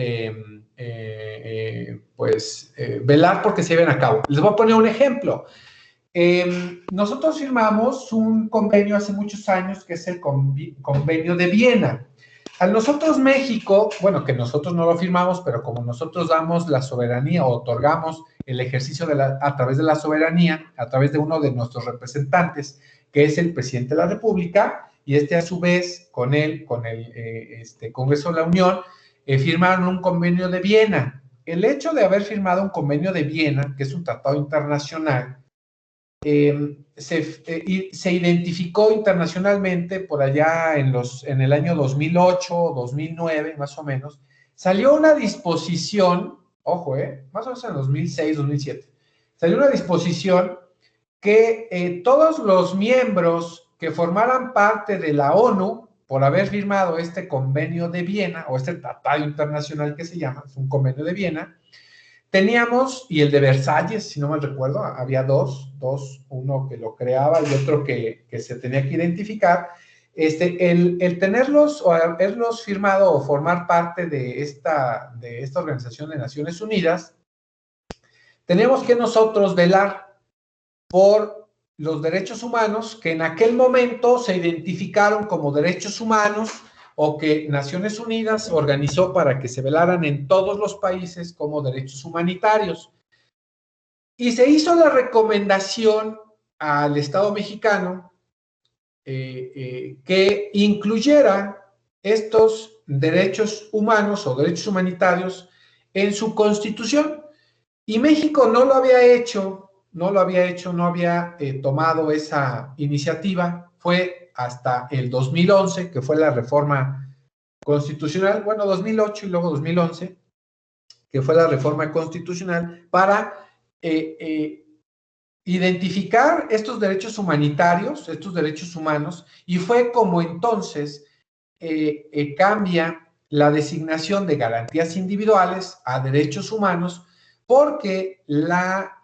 velar porque se lleven a cabo. Les voy a poner un ejemplo. Nosotros firmamos un convenio hace muchos años que es el convenio de Viena. A nosotros México, bueno, que nosotros no lo firmamos, pero como nosotros damos la soberanía o otorgamos el ejercicio a través de la soberanía, a través de uno de nuestros representantes, que es el presidente de la República, y a su vez con el Congreso de la Unión, firmaron un convenio de Viena. El hecho de haber firmado un convenio de Viena, que es un tratado internacional, se identificó internacionalmente por allá en el año 2008, 2009, más o menos. Salió una disposición, ojo, más o menos en 2006, 2007, salió una disposición que todos los miembros que formaran parte de la ONU, por haber firmado este convenio de Viena, o este tratado internacional que se llama, es un convenio de Viena, teníamos, y el de Versalles, si no mal recuerdo, había dos, uno que lo creaba y otro que se tenía que identificar. El tenerlos o haberlos firmado o formar parte de esta Organización de Naciones Unidas, teníamos que nosotros velar por los derechos humanos que en aquel momento se identificaron como derechos humanos, o que Naciones Unidas organizó para que se velaran en todos los países como derechos humanitarios. Y se hizo la recomendación al Estado mexicano que incluyera estos derechos humanos o derechos humanitarios en su Constitución. Y México no lo había hecho, no había tomado esa iniciativa. Fue hasta el 2011, que fue la reforma constitucional, bueno, 2008 y luego 2011, que fue la reforma constitucional para identificar estos derechos humanitarios, estos derechos humanos, y fue como entonces cambia la designación de garantías individuales a derechos humanos, porque la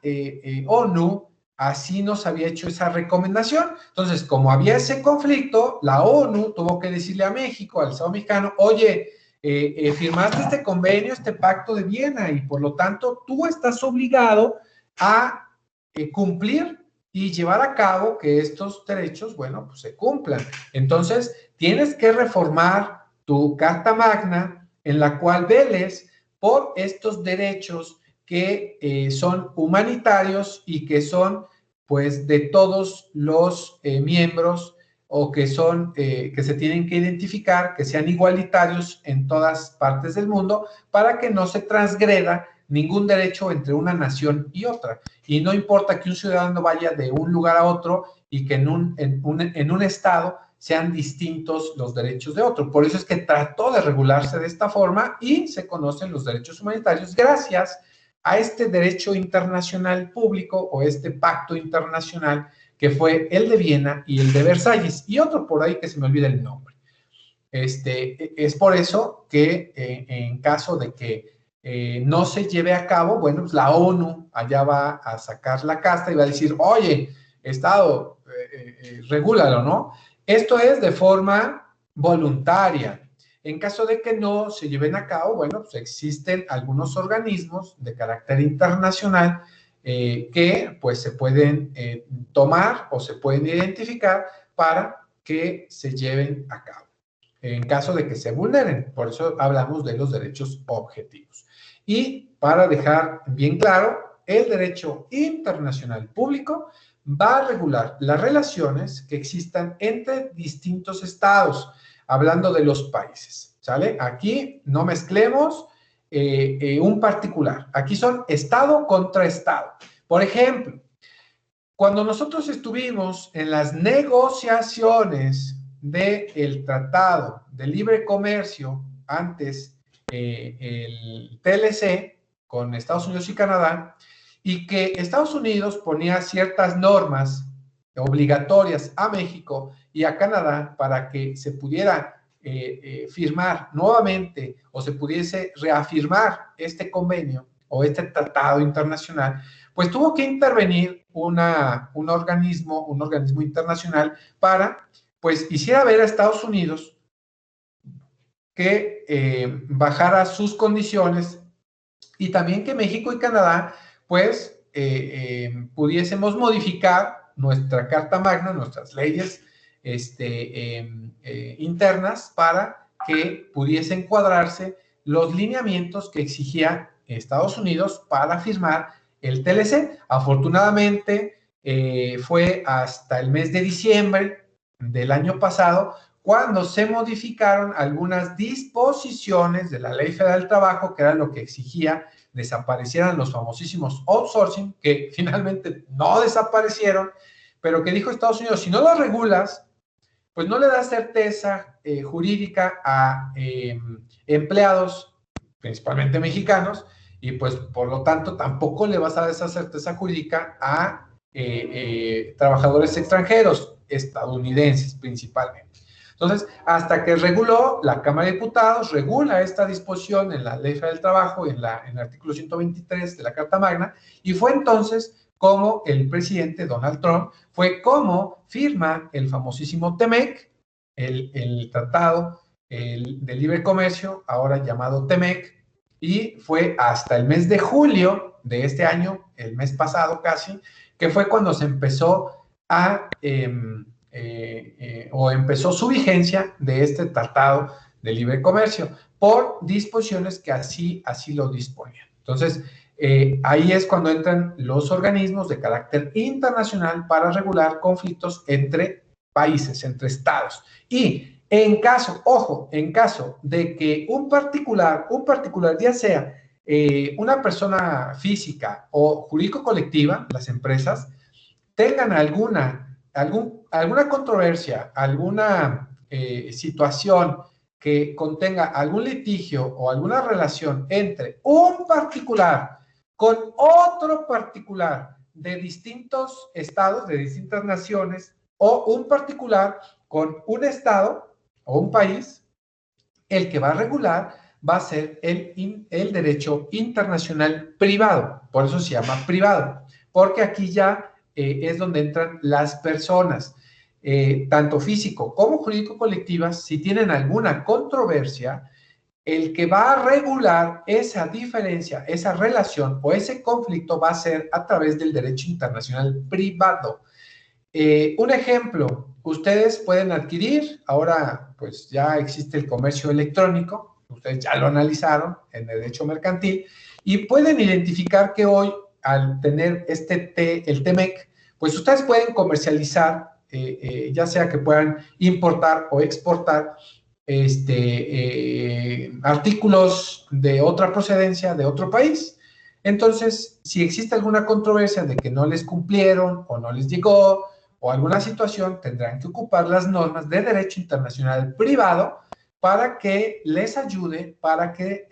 ONU así nos había hecho esa recomendación. Entonces, como había ese conflicto, la ONU tuvo que decirle a México, al Estado mexicano, oye, firmaste este convenio, este pacto de Viena, y por lo tanto tú estás obligado a cumplir y llevar a cabo que estos derechos, bueno, pues se cumplan. Entonces, tienes que reformar tu Carta Magna en la cual veles por estos derechos que son humanitarios y que son, pues, de todos los miembros, o que son, que se tienen que identificar, que sean igualitarios en todas partes del mundo, para que no se transgreda ningún derecho entre una nación y otra. Y no importa que un ciudadano vaya de un lugar a otro y que en un estado sean distintos los derechos de otro. Por eso es que trató de regularse de esta forma y se conocen los derechos humanitarios gracias a este derecho internacional público o este pacto internacional que fue el de Viena y el de Versalles, y otro por ahí que se me olvida el nombre. Es por eso que en caso de que no se lleve a cabo, bueno, pues la ONU allá va a sacar la casta y va a decir, oye, Estado, regúlalo, ¿no? Esto es de forma voluntaria. En caso de que no se lleven a cabo, bueno, pues existen algunos organismos de carácter internacional que pues se pueden tomar o se pueden identificar para que se lleven a cabo en caso de que se vulneren. Por eso hablamos de los derechos objetivos. Y para dejar bien claro, el derecho internacional público va a regular las relaciones que existan entre distintos estados, hablando de los países, ¿sale? Aquí no mezclemos un particular. Aquí son estado contra estado. Por ejemplo, cuando nosotros estuvimos en las negociaciones del Tratado de Libre Comercio, antes el TLC, con Estados Unidos y Canadá, y que Estados Unidos ponía ciertas normas obligatorias a México y a Canadá para que se pudiera firmar nuevamente o se pudiese reafirmar este convenio o este tratado internacional, pues tuvo que intervenir un organismo internacional para, pues, hiciera ver a Estados Unidos que bajara sus condiciones y también que México y Canadá, pues, pudiésemos modificar nuestra Carta Magna, nuestras leyes internas para que pudiesen cuadrarse los lineamientos que exigía Estados Unidos para firmar el TLC. Afortunadamente, fue hasta el mes de diciembre del año pasado cuando se modificaron algunas disposiciones de la Ley Federal del Trabajo, que era lo que exigía desaparecieran los famosísimos outsourcing, que finalmente no desaparecieron, pero que dijo Estados Unidos, si no lo regulas, pues no le da certeza jurídica a empleados, principalmente mexicanos, y pues por lo tanto tampoco le vas a dar esa certeza jurídica a trabajadores extranjeros, estadounidenses principalmente. Entonces, hasta que reguló la Cámara de Diputados, regula esta disposición en la Ley Federal del Trabajo, en el artículo 123 de la Carta Magna, y fue entonces como el presidente Donald Trump, fue como firma el famosísimo TEMEC, el Tratado de Libre Comercio, ahora llamado TEMEC, y fue hasta el mes de julio de este año, el mes pasado casi, que fue cuando se empezó a... o empezó su vigencia de este Tratado de Libre Comercio por disposiciones que así lo disponían. Entonces, ahí es cuando entran los organismos de carácter internacional para regular conflictos entre países, entre estados. Y en caso, ojo, en caso de que un particular ya sea una persona física o jurídico-colectiva, las empresas, tengan alguna controversia, alguna situación que contenga algún litigio o alguna relación entre un particular con otro particular de distintos estados, de distintas naciones, o un particular con un estado o un país, el que va a regular va a ser el derecho internacional privado. Por eso se llama privado, porque aquí ya es donde entran las personas, tanto físico como jurídico colectivas. Si tienen alguna controversia, el que va a regular esa diferencia, esa relación o ese conflicto va a ser a través del derecho internacional privado. Un ejemplo, ustedes pueden adquirir, ahora pues ya existe el comercio electrónico, ustedes ya lo analizaron en el derecho mercantil, Y pueden identificar que hoy, al tener el TEMEC, pues ustedes pueden comercializar, ya sea que puedan importar o exportar artículos de otra procedencia, de otro país. Entonces, si existe alguna controversia de que no les cumplieron o no les llegó o alguna situación, tendrán que ocupar las normas de derecho internacional privado para que les ayude, para que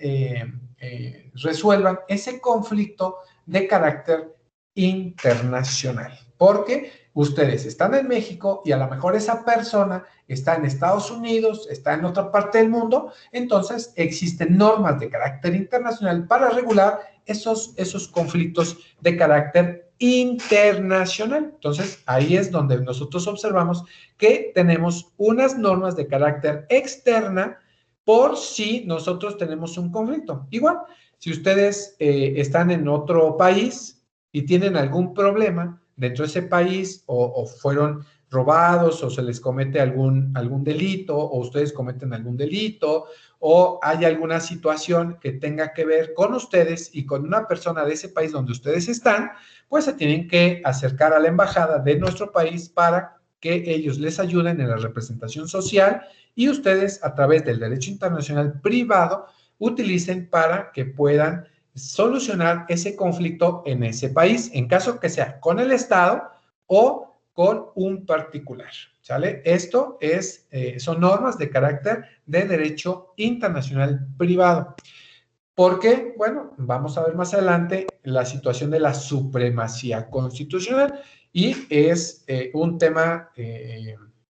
resuelvan ese conflicto de carácter internacional. Porque ustedes están en México y a lo mejor esa persona está en Estados Unidos, está en otra parte del mundo, entonces existen normas de carácter internacional para regular esos conflictos de carácter internacional. Entonces, ahí es donde nosotros observamos que tenemos unas normas de carácter externa por si nosotros tenemos un conflicto. Igual, si ustedes están en otro país y tienen algún problema dentro de ese país o fueron robados o se les comete algún delito o ustedes cometen algún delito o hay alguna situación que tenga que ver con ustedes y con una persona de ese país donde ustedes están, pues se tienen que acercar a la embajada de nuestro país para que ellos les ayuden en la representación social y ustedes a través del derecho internacional privado utilicen para que puedan solucionar ese conflicto en ese país, en caso que sea con el Estado o con un particular, ¿sale? Esto son normas de carácter de derecho internacional privado. Porque, bueno, vamos a ver más adelante la situación de la supremacía constitucional y es un tema,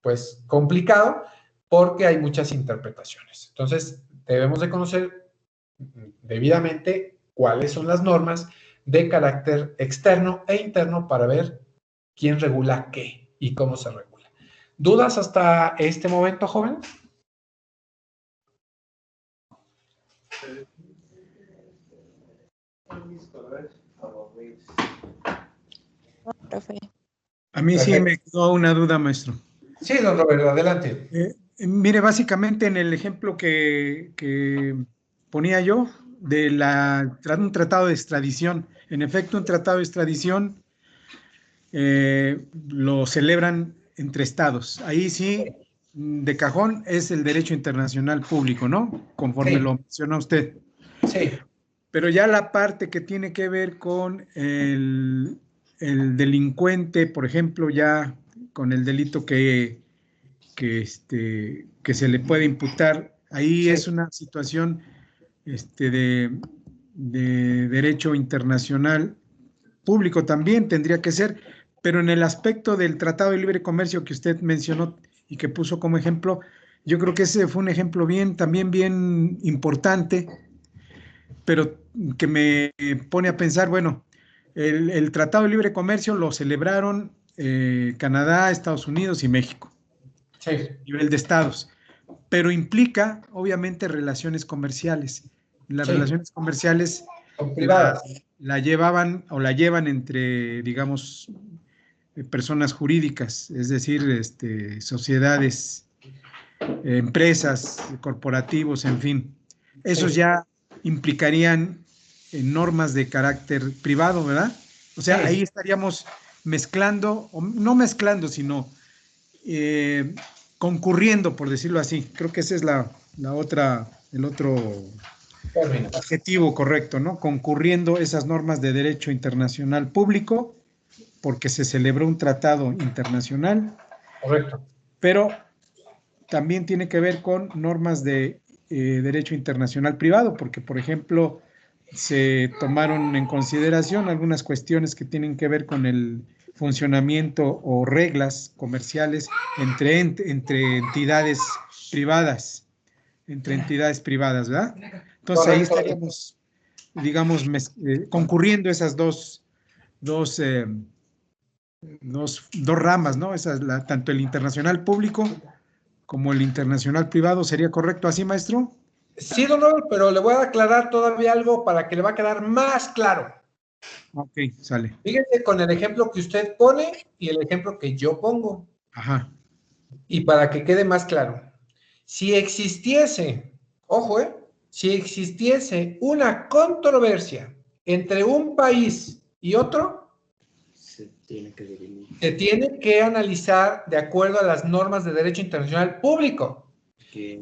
pues, complicado porque hay muchas interpretaciones. Entonces, debemos de conocer debidamente cuáles son las normas de carácter externo e interno para ver quién regula qué y cómo se regula. ¿Dudas hasta este momento, joven? Profe. A mí sí me quedó una duda, maestro. Sí, don Roberto, adelante. Mire, básicamente en el ejemplo que ponía yo de un tratado de extradición, en efecto, un tratado de extradición lo celebran entre estados. Ahí sí, de cajón, es el derecho internacional público, ¿no? Conforme lo menciona usted. Sí. Pero ya la parte que tiene que ver con el delincuente, por ejemplo, ya con el delito que se le puede imputar, ahí sí. Es una situación de derecho internacional público también tendría que ser, pero en el aspecto del Tratado de Libre Comercio que usted mencionó y que puso como ejemplo, yo creo que ese fue un ejemplo también bien importante, pero que me pone a pensar, bueno, el Tratado de Libre Comercio lo celebraron Canadá, Estados Unidos y México. Sí. A nivel de estados, pero implica obviamente relaciones comerciales. Las relaciones comerciales la llevaban o la llevan entre, digamos, personas jurídicas, es decir, sociedades, empresas, corporativos, en fin. Esos ya implicarían normas de carácter privado, ¿verdad? O sea, ahí estaríamos mezclando, o no mezclando, sino concurriendo, por decirlo así. Creo que ese es el otro adjetivo correcto, ¿no? Concurriendo esas normas de derecho internacional público, porque se celebró un tratado internacional. Correcto. Pero también tiene que ver con normas de derecho internacional privado, porque, por ejemplo, se tomaron en consideración algunas cuestiones que tienen que ver con el funcionamiento o reglas comerciales entre entidades privadas, ¿verdad? Entonces ahí estaríamos, digamos, concurriendo esas dos ramas, ¿no? Tanto el internacional público como el internacional privado. ¿Sería correcto así, maestro? Sí, don Robert, pero le voy a aclarar todavía algo para que le va a quedar más claro. Ok, sale. Fíjese con el ejemplo que usted pone y el ejemplo que yo pongo. Ajá. Y para que quede más claro, si existiese, ojo, si existiese una controversia entre un país y otro, se tiene que analizar de acuerdo a las normas de derecho internacional público.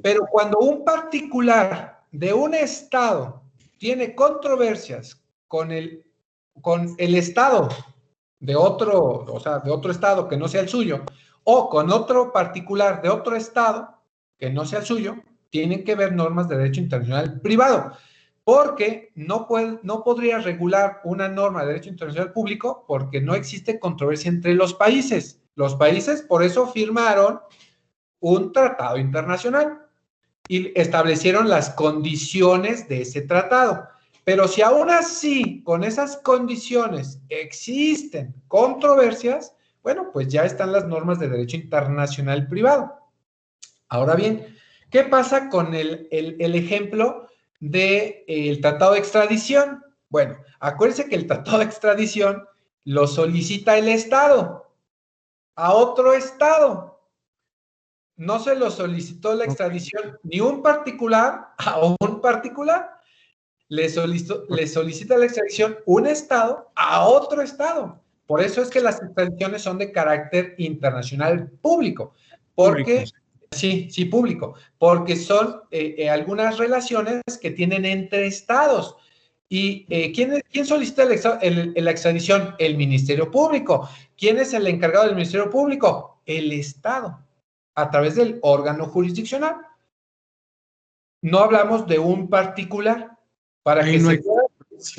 Pero cuando un particular de un estado tiene controversias con el estado de otro, o sea, de otro estado que no sea el suyo, o con otro particular de otro estado que no sea el suyo, tienen que ver normas de derecho internacional privado, porque no podría regular una norma de derecho internacional público porque no existe controversia entre los países. Los países por eso firmaron un tratado internacional y establecieron las condiciones de ese tratado. Pero si aún así, con esas condiciones existen controversias, bueno, pues ya están las normas de derecho internacional privado. Ahora bien, ¿qué pasa con el ejemplo del tratado de extradición? Bueno, acuérdense que el tratado de extradición lo solicita el Estado a otro Estado. No se lo solicitó la extradición ni un particular a un particular. Le solicita la extradición un Estado a otro Estado. Por eso es que las extradiciones son de carácter internacional público. Porque, sí, público. Porque son algunas relaciones que tienen entre Estados. ¿Y quién solicita la extradición? El Ministerio Público. ¿Quién es el encargado del Ministerio Público? El Estado, a través del órgano jurisdiccional. No hablamos de un particular. Para que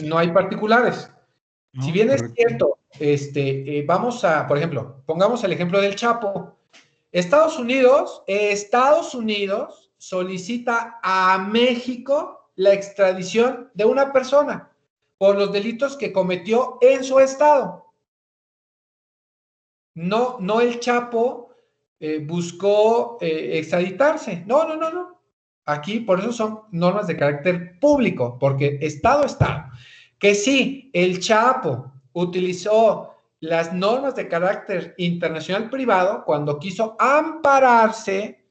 no hay particulares. No, si bien correcto. Es cierto, vamos a, por ejemplo, pongamos el ejemplo del Chapo. Estados Unidos solicita a México la extradición de una persona por los delitos que cometió en su estado. No el Chapo buscó extraditarse. No. Aquí, por eso son normas de carácter público, porque Estado. Que sí, el Chapo utilizó las normas de carácter internacional privado cuando quiso ampararse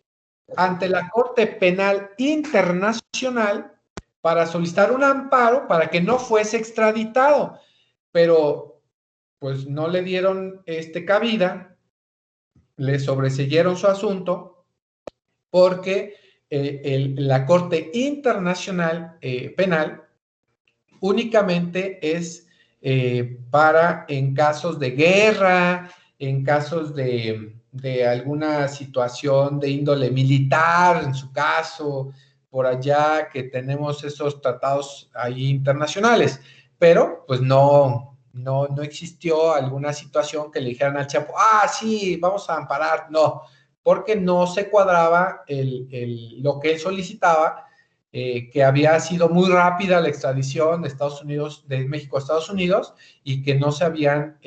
ante la Corte Penal Internacional para solicitar un amparo para que no fuese extraditado. Pero, pues, no le dieron cabida, le sobreseyeron su asunto, porque la Corte Internacional Penal únicamente es para en casos de guerra, en casos de alguna situación de índole militar, en su caso, por allá que tenemos esos tratados ahí internacionales, pero pues no existió alguna situación que le dijeran al Chapo, sí, vamos a amparar, no, porque no se cuadraba lo que él solicitaba, que había sido muy rápida la extradición de México a Estados Unidos y que no se habían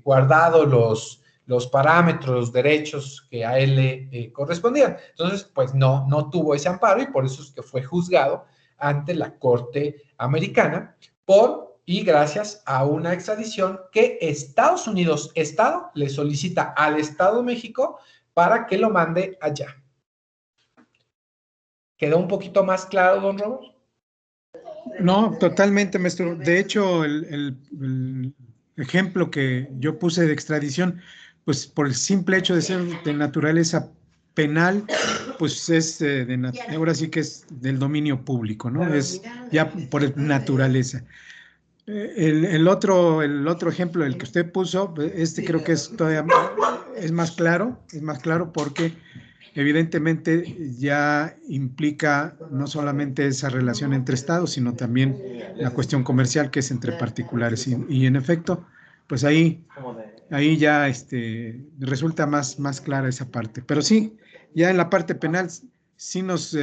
guardado los parámetros, los derechos que a él le correspondían. Entonces, pues no tuvo ese amparo y por eso es que fue juzgado ante la Corte Americana y gracias a una extradición que Estados Unidos, Estado, le solicita al Estado de México para que lo mande allá. ¿Quedó un poquito más claro, don Robert? No, totalmente, maestro. De hecho, el ejemplo que yo puse de extradición, pues por el simple hecho de ser de naturaleza penal, pues es ahora sí que es del dominio público, ¿no? Es ya por naturaleza. El otro ejemplo, el que usted puso, creo que es todavía es más claro porque evidentemente ya implica no solamente esa relación entre estados, sino también la cuestión comercial que es entre particulares y en efecto, pues ahí ya resulta más clara esa parte. Pero sí, ya en la parte penal sí nos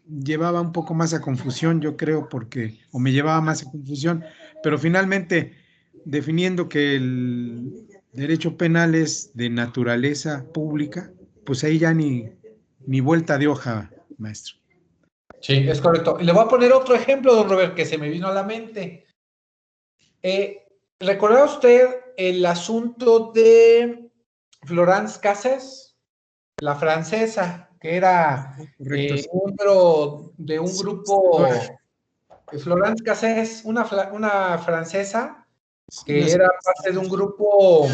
llevaba un poco más a confusión, yo creo, o me llevaba más a confusión, pero finalmente definiendo que el derecho penal es de naturaleza pública, pues ahí ya ni vuelta de hoja, maestro. Sí, es correcto. Le voy a poner otro ejemplo, don Robert, que se me vino a la mente. ¿Recuerda usted el asunto de Florence Cassés, la francesa, que era Correcto. Sí. miembro de un grupo, Florence Cassés, una francesa que era parte de un grupo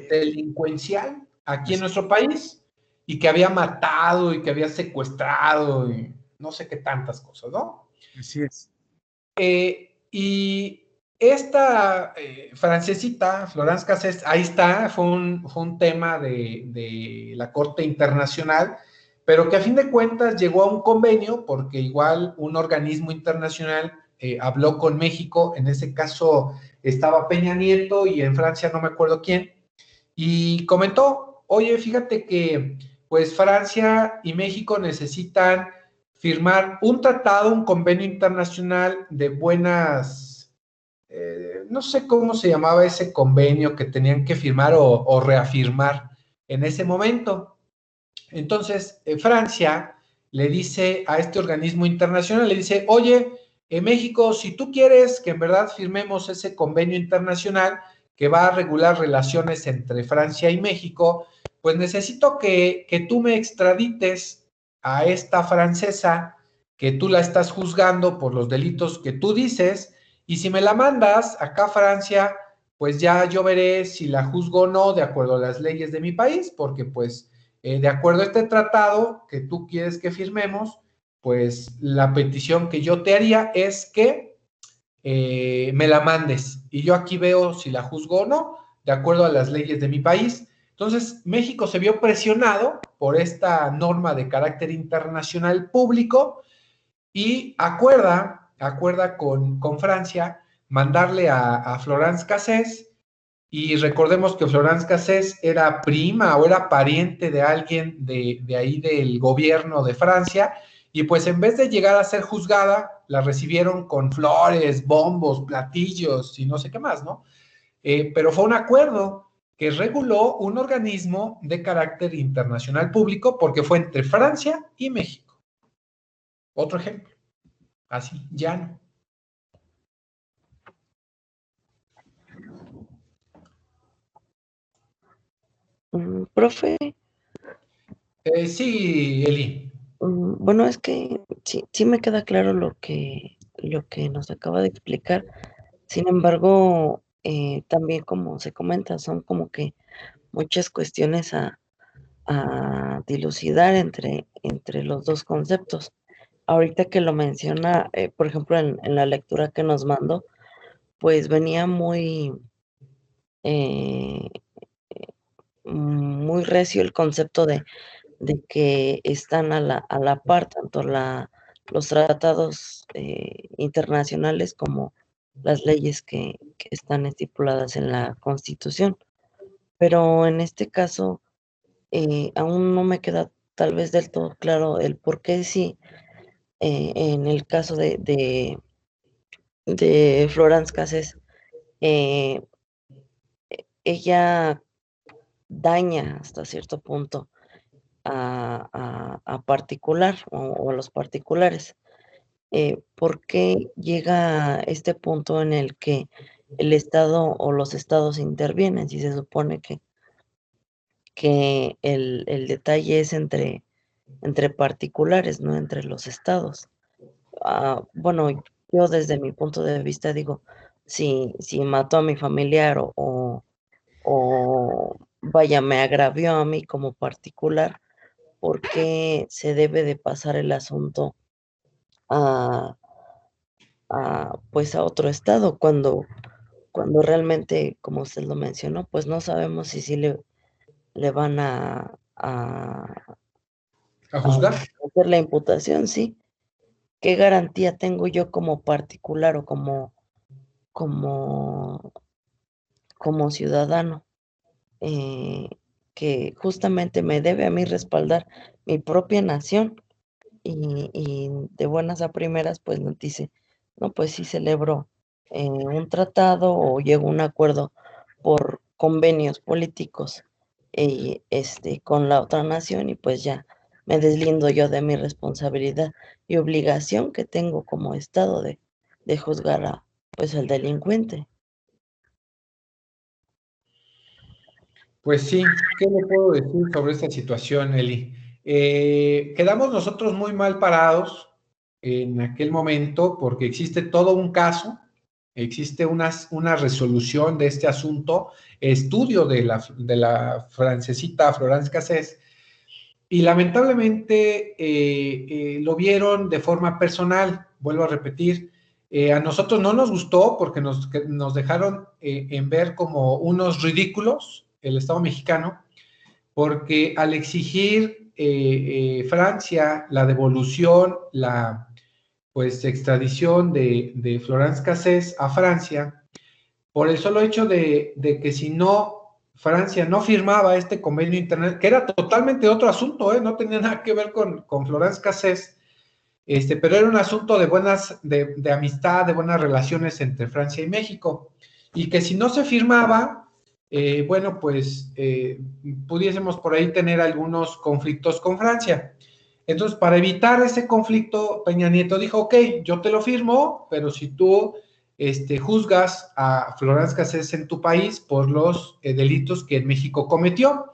delincuencial aquí en nuestro país y que había matado y que había secuestrado y no sé qué tantas cosas, ¿no? Así es. Y esta francesita, Florence Cassés, ahí está, fue un tema de la Corte Internacional, pero que a fin de cuentas llegó a un convenio porque igual un organismo internacional habló con México, en ese caso estaba Peña Nieto y en Francia no me acuerdo quién, y comentó, oye, fíjate que pues Francia y México necesitan firmar un tratado, un convenio internacional de buenas, no sé cómo se llamaba ese convenio que tenían que firmar o reafirmar en ese momento. Entonces, Francia le dice a este organismo internacional, le dice, oye, México, si tú quieres que en verdad firmemos ese convenio internacional que va a regular relaciones entre Francia y México, pues necesito que tú me extradites a esta francesa, que tú la estás juzgando por los delitos que tú dices, y si me la mandas acá a Francia, pues ya yo veré si la juzgo o no de acuerdo a las leyes de mi país, porque pues de acuerdo a este tratado que tú quieres que firmemos, pues la petición que yo te haría es que me la mandes y yo aquí veo si la juzgo o no, de acuerdo a las leyes de mi país. Entonces, México se vio presionado por esta norma de carácter internacional público y acuerda con Francia mandarle a Florence Cassés. Y recordemos que Florence Cassés era prima o era pariente de alguien de ahí del gobierno de Francia, y pues en vez de llegar a ser juzgada, la recibieron con flores, bombos, platillos y no sé qué más, ¿no? Pero fue un acuerdo que reguló un organismo de carácter internacional público porque fue entre Francia y México. Otro ejemplo, así, llano. Profe, Sí, Eli. bueno, es que sí me queda claro lo que nos acaba de explicar. Sin embargo, también como se comenta, son como que muchas cuestiones a dilucidar entre los dos conceptos. Ahorita que lo menciona, por ejemplo, en la lectura que nos mandó, pues venía eh, muy recio el concepto de que están a la par tanto los tratados internacionales como las leyes que están estipuladas en la Constitución. Pero en este caso, aún no me queda tal vez del todo claro el por qué sí, en el caso de Florence Cassés, eh, ella daña hasta cierto punto a particular o a los particulares. ¿Por qué llega este punto en el que el Estado o los estados intervienen? Si se supone que el detalle es entre particulares, no entre los estados. Bueno, yo desde mi punto de vista digo, si mató a mi familiar o vaya, me agravió a mí como particular, ¿por qué se debe de pasar el asunto a pues a otro estado cuando realmente, como usted lo mencionó, pues no sabemos si sí le van ¿A juzgar? hacer la imputación? Sí. ¿Qué garantía tengo yo como particular o como ciudadano que justamente me debe a mí respaldar mi propia nación? Y de buenas a primeras, pues nos dice, no, pues sí celebro un tratado o llego a un acuerdo por convenios políticos con la otra nación y pues ya me deslindo yo de mi responsabilidad y obligación que tengo como Estado de juzgar a pues al delincuente. Pues sí, ¿qué le puedo decir sobre esta situación, Eli? Quedamos nosotros muy mal parados en aquel momento porque existe todo un caso, existe una resolución de este asunto, estudio de la francesita Florence Cassés, y lamentablemente lo vieron de forma personal, vuelvo a repetir. A nosotros no nos gustó porque nos dejaron en ver como unos ridículos el Estado mexicano, porque al exigir Francia la devolución, la pues extradición de Florence Cassés a Francia, por el solo hecho de que si no Francia no firmaba este convenio internacional, que era totalmente otro asunto, no tenía nada que ver con Florence Cassés, pero era un asunto de amistad, de buenas relaciones entre Francia y México, y que si no se firmaba, bueno, pues pudiésemos por ahí tener algunos conflictos con Francia. Entonces, para evitar ese conflicto, Peña Nieto dijo, ok, yo te lo firmo, pero si tú juzgas a Florence Cassés en tu país por los delitos que en México cometió,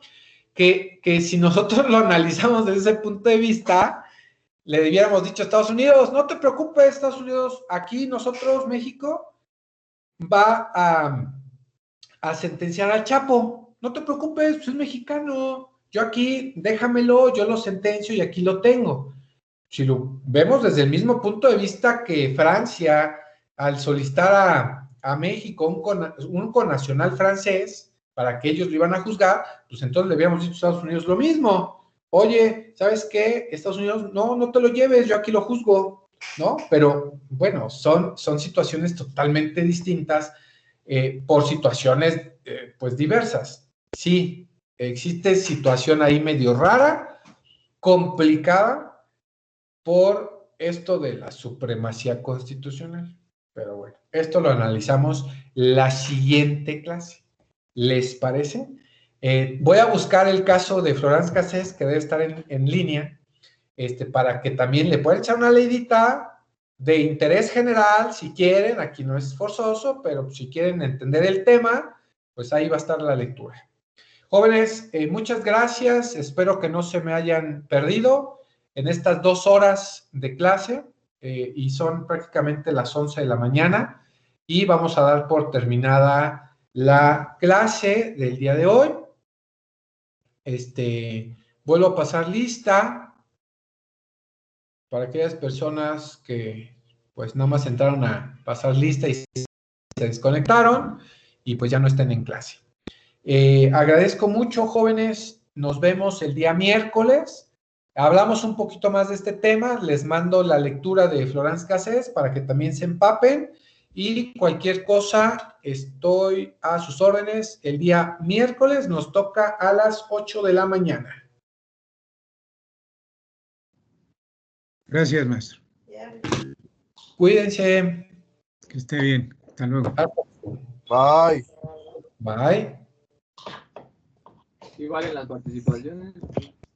que si nosotros lo analizamos desde ese punto de vista, le debiéramos dicho a Estados Unidos, no te preocupes, Estados Unidos, aquí nosotros, México, va a sentenciar al Chapo, no te preocupes, pues es mexicano, yo aquí, déjamelo, yo lo sentencio y aquí lo tengo. Si lo vemos desde el mismo punto de vista que Francia, al solicitar a México un connacional francés para que ellos lo iban a juzgar, pues entonces le habíamos dicho a Estados Unidos lo mismo. Oye, ¿sabes qué? Estados Unidos, no te lo lleves, yo aquí lo juzgo, ¿no? Pero bueno, son situaciones totalmente distintas por situaciones pues diversas. Sí, existe situación ahí medio rara, complicada, por esto de la supremacía constitucional. Pero bueno, esto lo analizamos la siguiente clase. ¿Les parece? Voy a buscar el caso de Florence Cassés, que debe estar en línea, para que también le puedan echar una leidita de interés general, si quieren. Aquí no es forzoso, pero si quieren entender el tema, pues ahí va a estar la lectura. Jóvenes, muchas gracias. Espero que no se me hayan perdido en estas 2 horas de clase, y son prácticamente las 11 de la mañana, y vamos a dar por terminada la clase del día de hoy. Vuelvo a pasar lista para aquellas personas que pues nada más entraron a pasar lista y se desconectaron y pues ya no estén en clase. Agradezco mucho, jóvenes. Nos vemos el día miércoles. Hablamos un poquito más de este tema. Les mando la lectura de Florence Cassés para que también se empapen. Y cualquier cosa, estoy a sus órdenes. El día miércoles nos toca a las 8 de la mañana. Gracias, maestro. Cuídense. Que esté bien. Hasta luego. Bye. Bye. ¿Sí valen las participaciones?